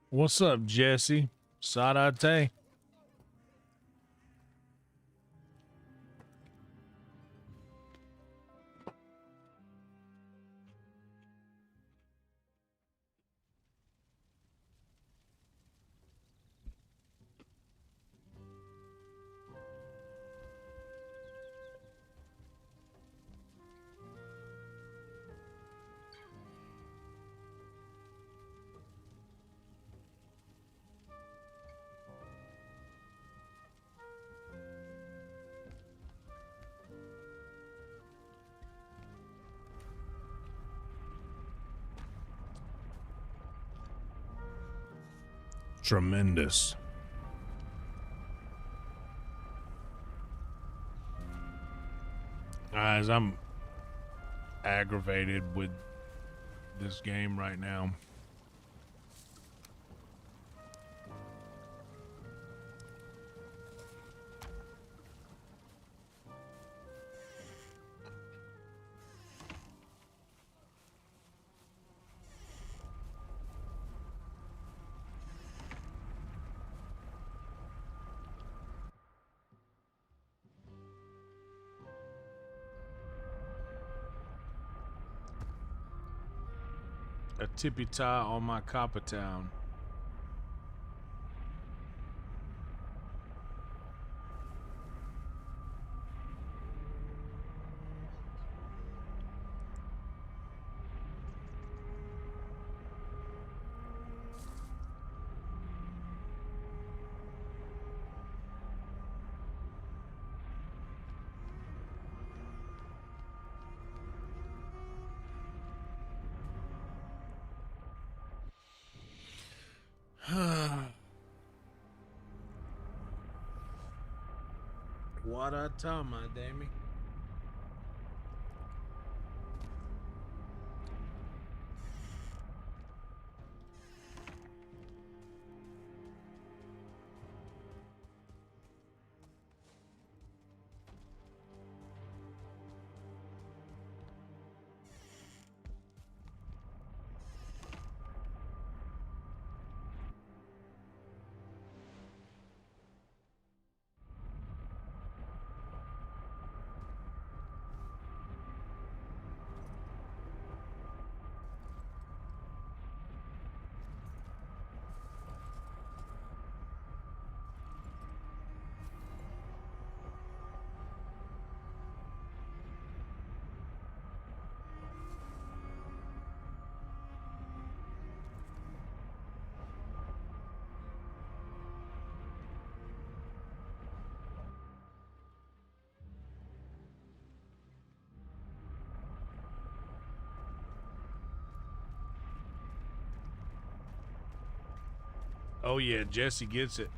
What's up, Jesse? Sadate. Tremendous. Guys, I'm aggravated with this game right now. A tippy tie on my copper town. What a time, my Damie. Oh yeah, Jesse gets it.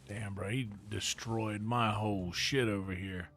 Damn, bro, he destroyed my whole shit over here.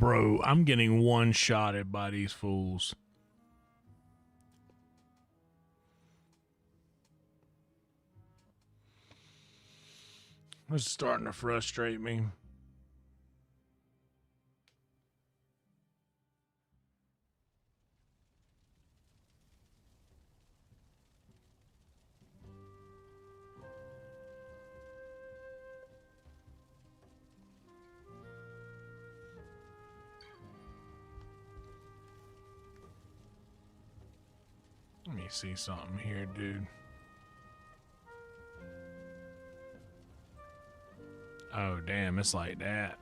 Bro, I'm getting one-shotted by these fools. This is starting to frustrate me. Let me see something here, dude. Oh, damn, it's like that.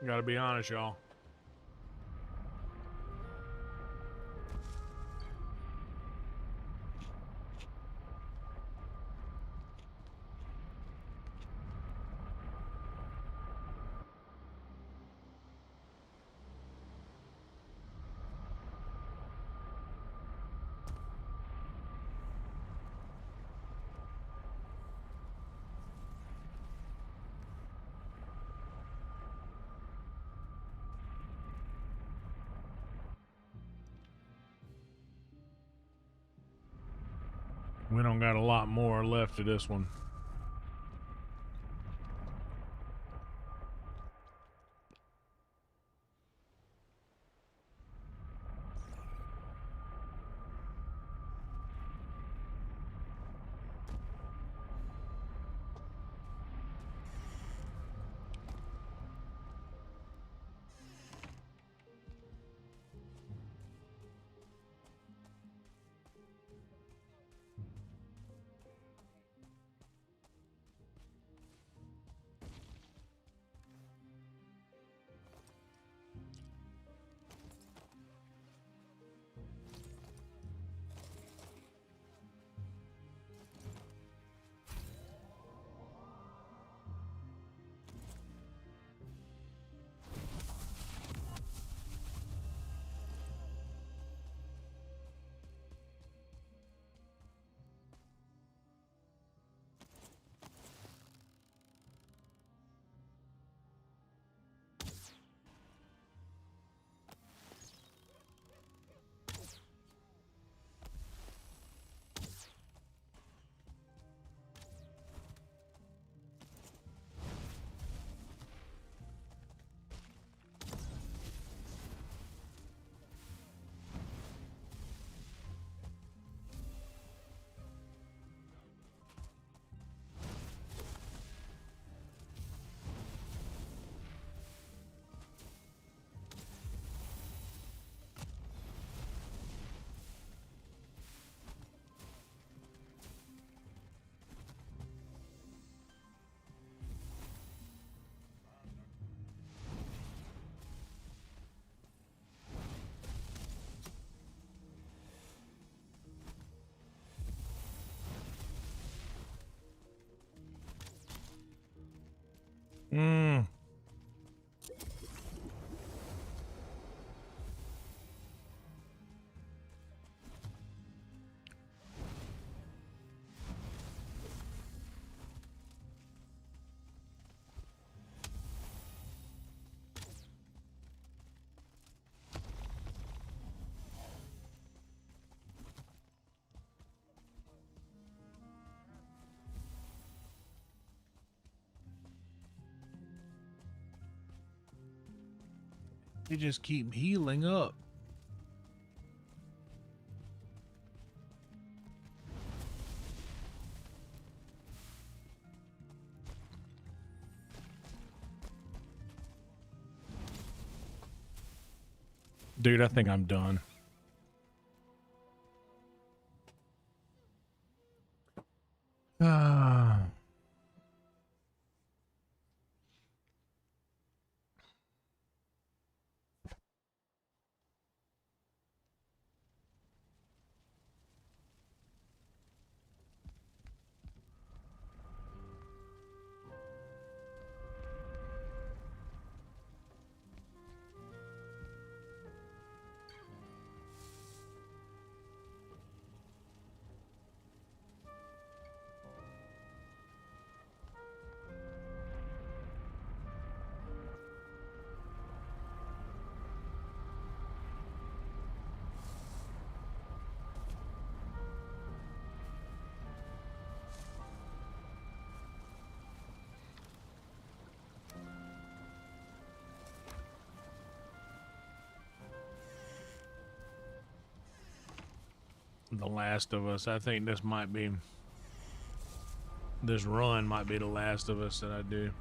Gotta be honest, y'all. We don't got a lot more left of this one. Mm. They just keep healing up. Dude, I think I'm done. Ah. The Last of Us. I think this might be, this run might be The Last of Us that I do.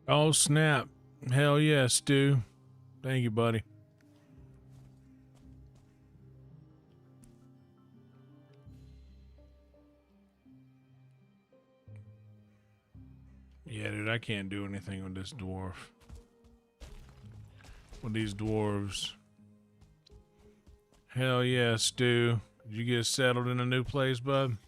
Oh, snap. Hell yeah, Stu. Thank you, buddy. Yeah, dude, I can't do anything with this dwarf. With these dwarves. Hell yeah, Stu. Did you get settled in a new place, bud?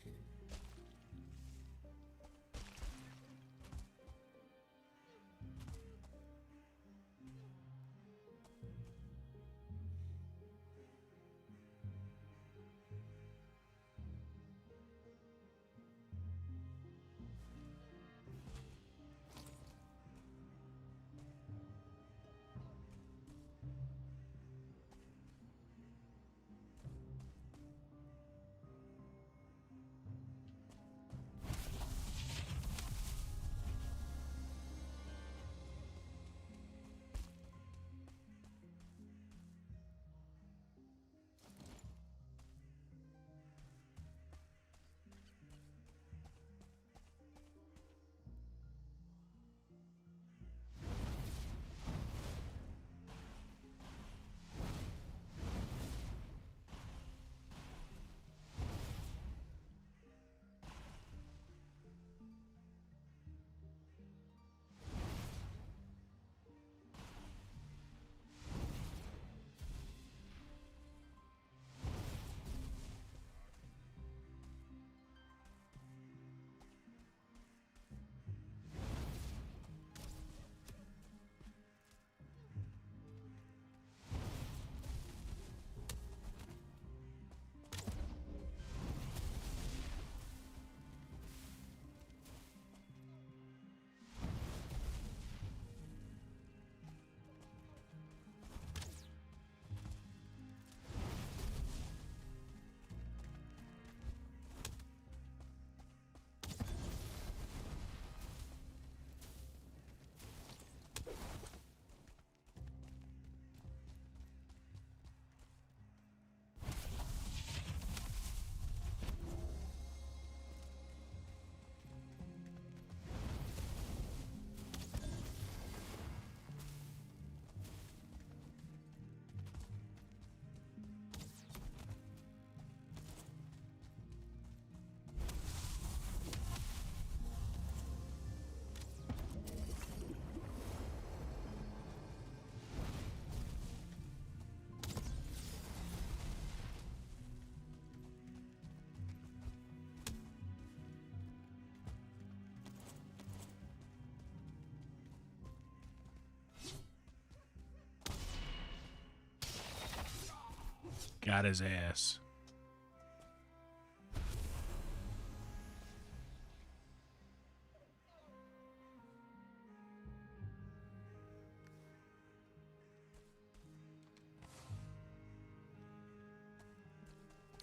Got his ass.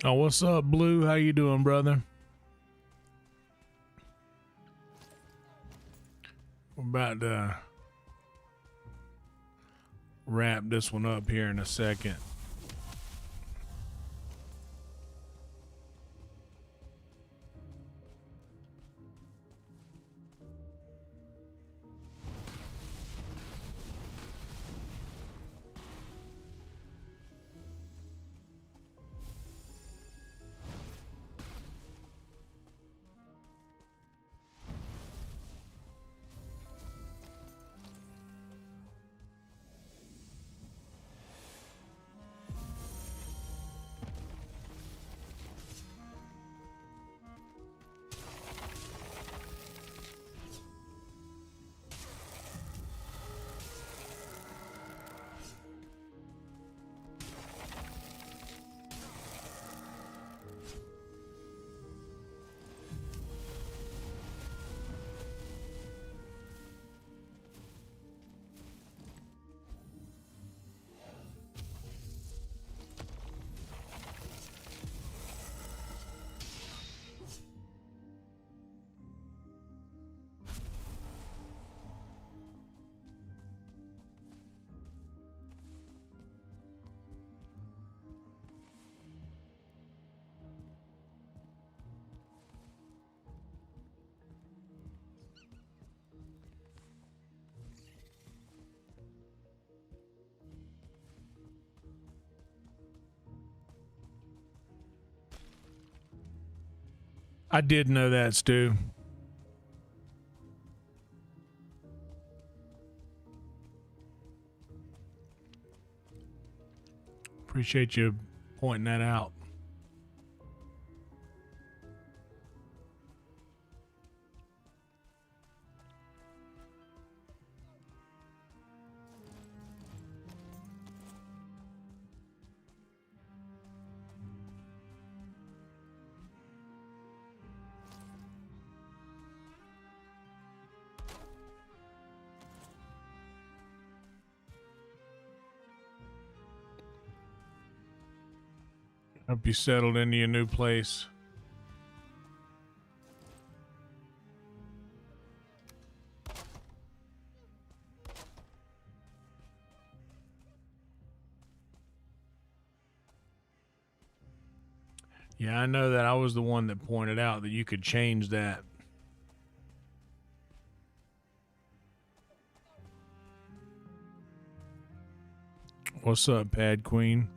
Oh, what's up, Blue? How you doing, brother? We're about to wrap this one up here in a second. I did know that, Stu. Appreciate you pointing that out. Hope you settled into your new place. Yeah, I know that I was the one that pointed out that you could change that. What's up, Pad Queen?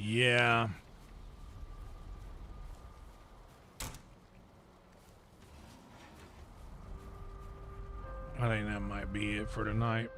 Yeah. I think that might be it for tonight.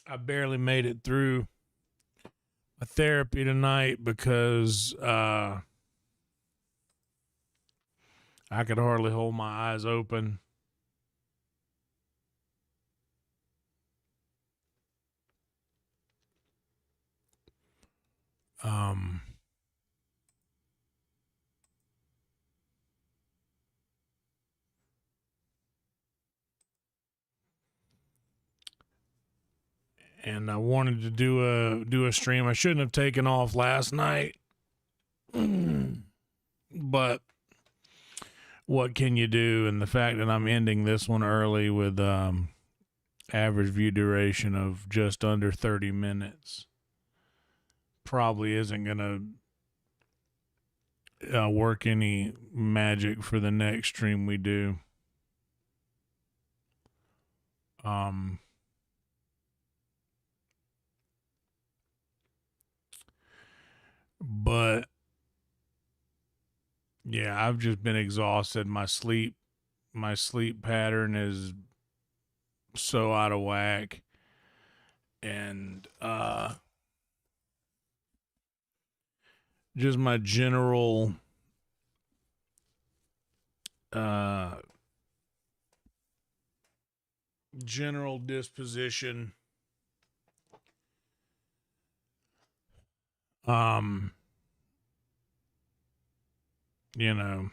I barely made it through a therapy tonight because I could hardly hold my eyes open. Um, and I wanted to do a stream. I shouldn't have taken off last night, but what can you do? And the fact that I'm ending this one early with average view duration of just under 30 minutes probably isn't gonna work any magic for the next stream we do. But yeah, I've just been exhausted. My sleep pattern is so out of whack, and just my general general disposition you know,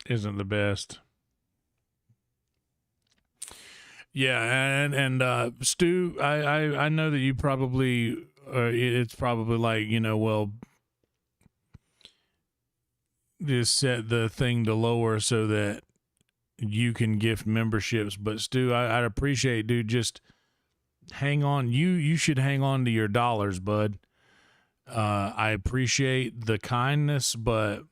isn't the best. Yeah, and Stu, I know that you probably it's probably like, you know, well, just set the thing to lower so that you can gift memberships. But Stu, I'd appreciate, dude, just hang on. You should hang on to your dollars, bud. I appreciate the kindness, but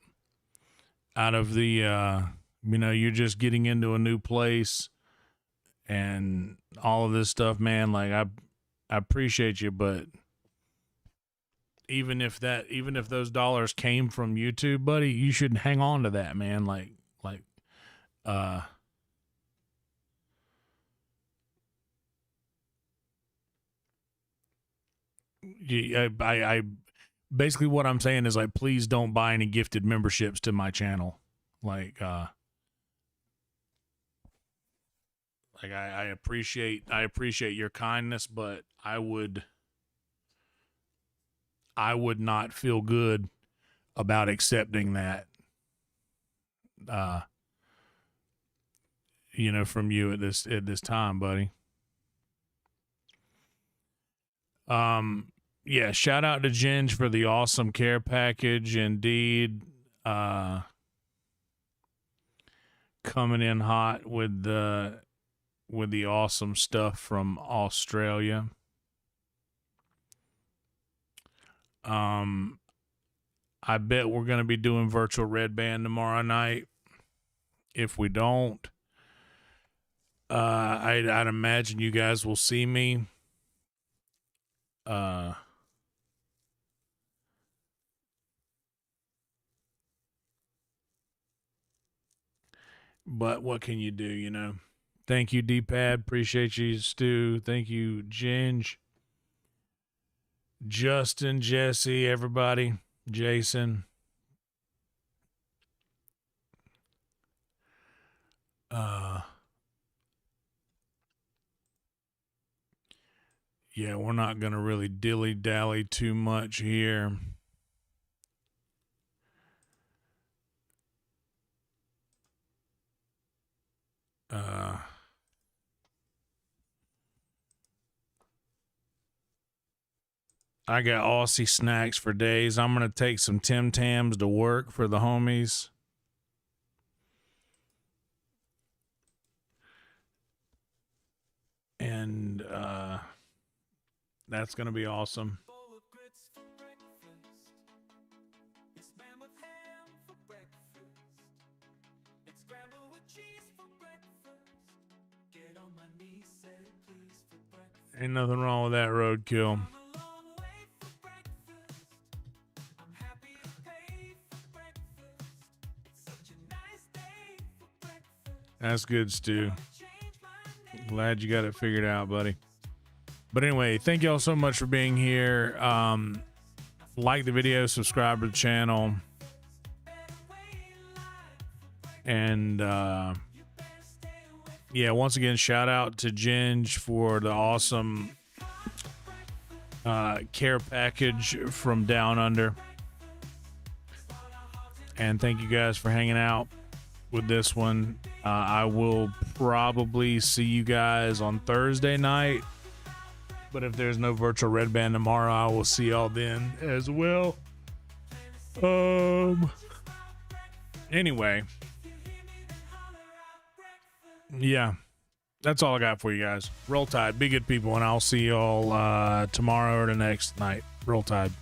out of the you know, you're just getting into a new place and all of this stuff, man. Like I appreciate you, but even if those dollars came from YouTube, buddy, you should hang on to that, man. Like uh I basically what I'm saying is, like, please don't buy any gifted memberships to my channel. Like I appreciate your kindness, but I would not feel good about accepting that you know, from you at this time, buddy. Yeah, shout out to Ginge for the awesome care package. Indeed, coming in hot with the awesome stuff from Australia. I bet we're gonna be doing virtual red band tomorrow night. If we don't, I'd imagine you guys will see me. But what can you do, you know? Thank you, D-Pad. Appreciate you, Stu. Thank you, Ginge, Justin, Jesse, everybody, Jason. Yeah, we're not going to really dilly-dally too much here. I got Aussie snacks for days. I'm going to take some Tim Tams to work for the homies. And that's going to be awesome. Ain't nothing wrong with that, roadkill. That's good, Stu. Glad you got it figured out, buddy. But anyway, thank y'all so much for being here. Like the video, subscribe to the channel. And yeah, once again, shout out to Ginge for the awesome care package from Down Under. And thank you guys for hanging out with this one. I will probably see you guys on Thursday night. But if there's no virtual red band tomorrow, I will see y'all then as well. Anyway. Yeah. That's all I got for you guys. Roll Tide. Be good people, and I'll see y'all tomorrow or the next night. Roll Tide.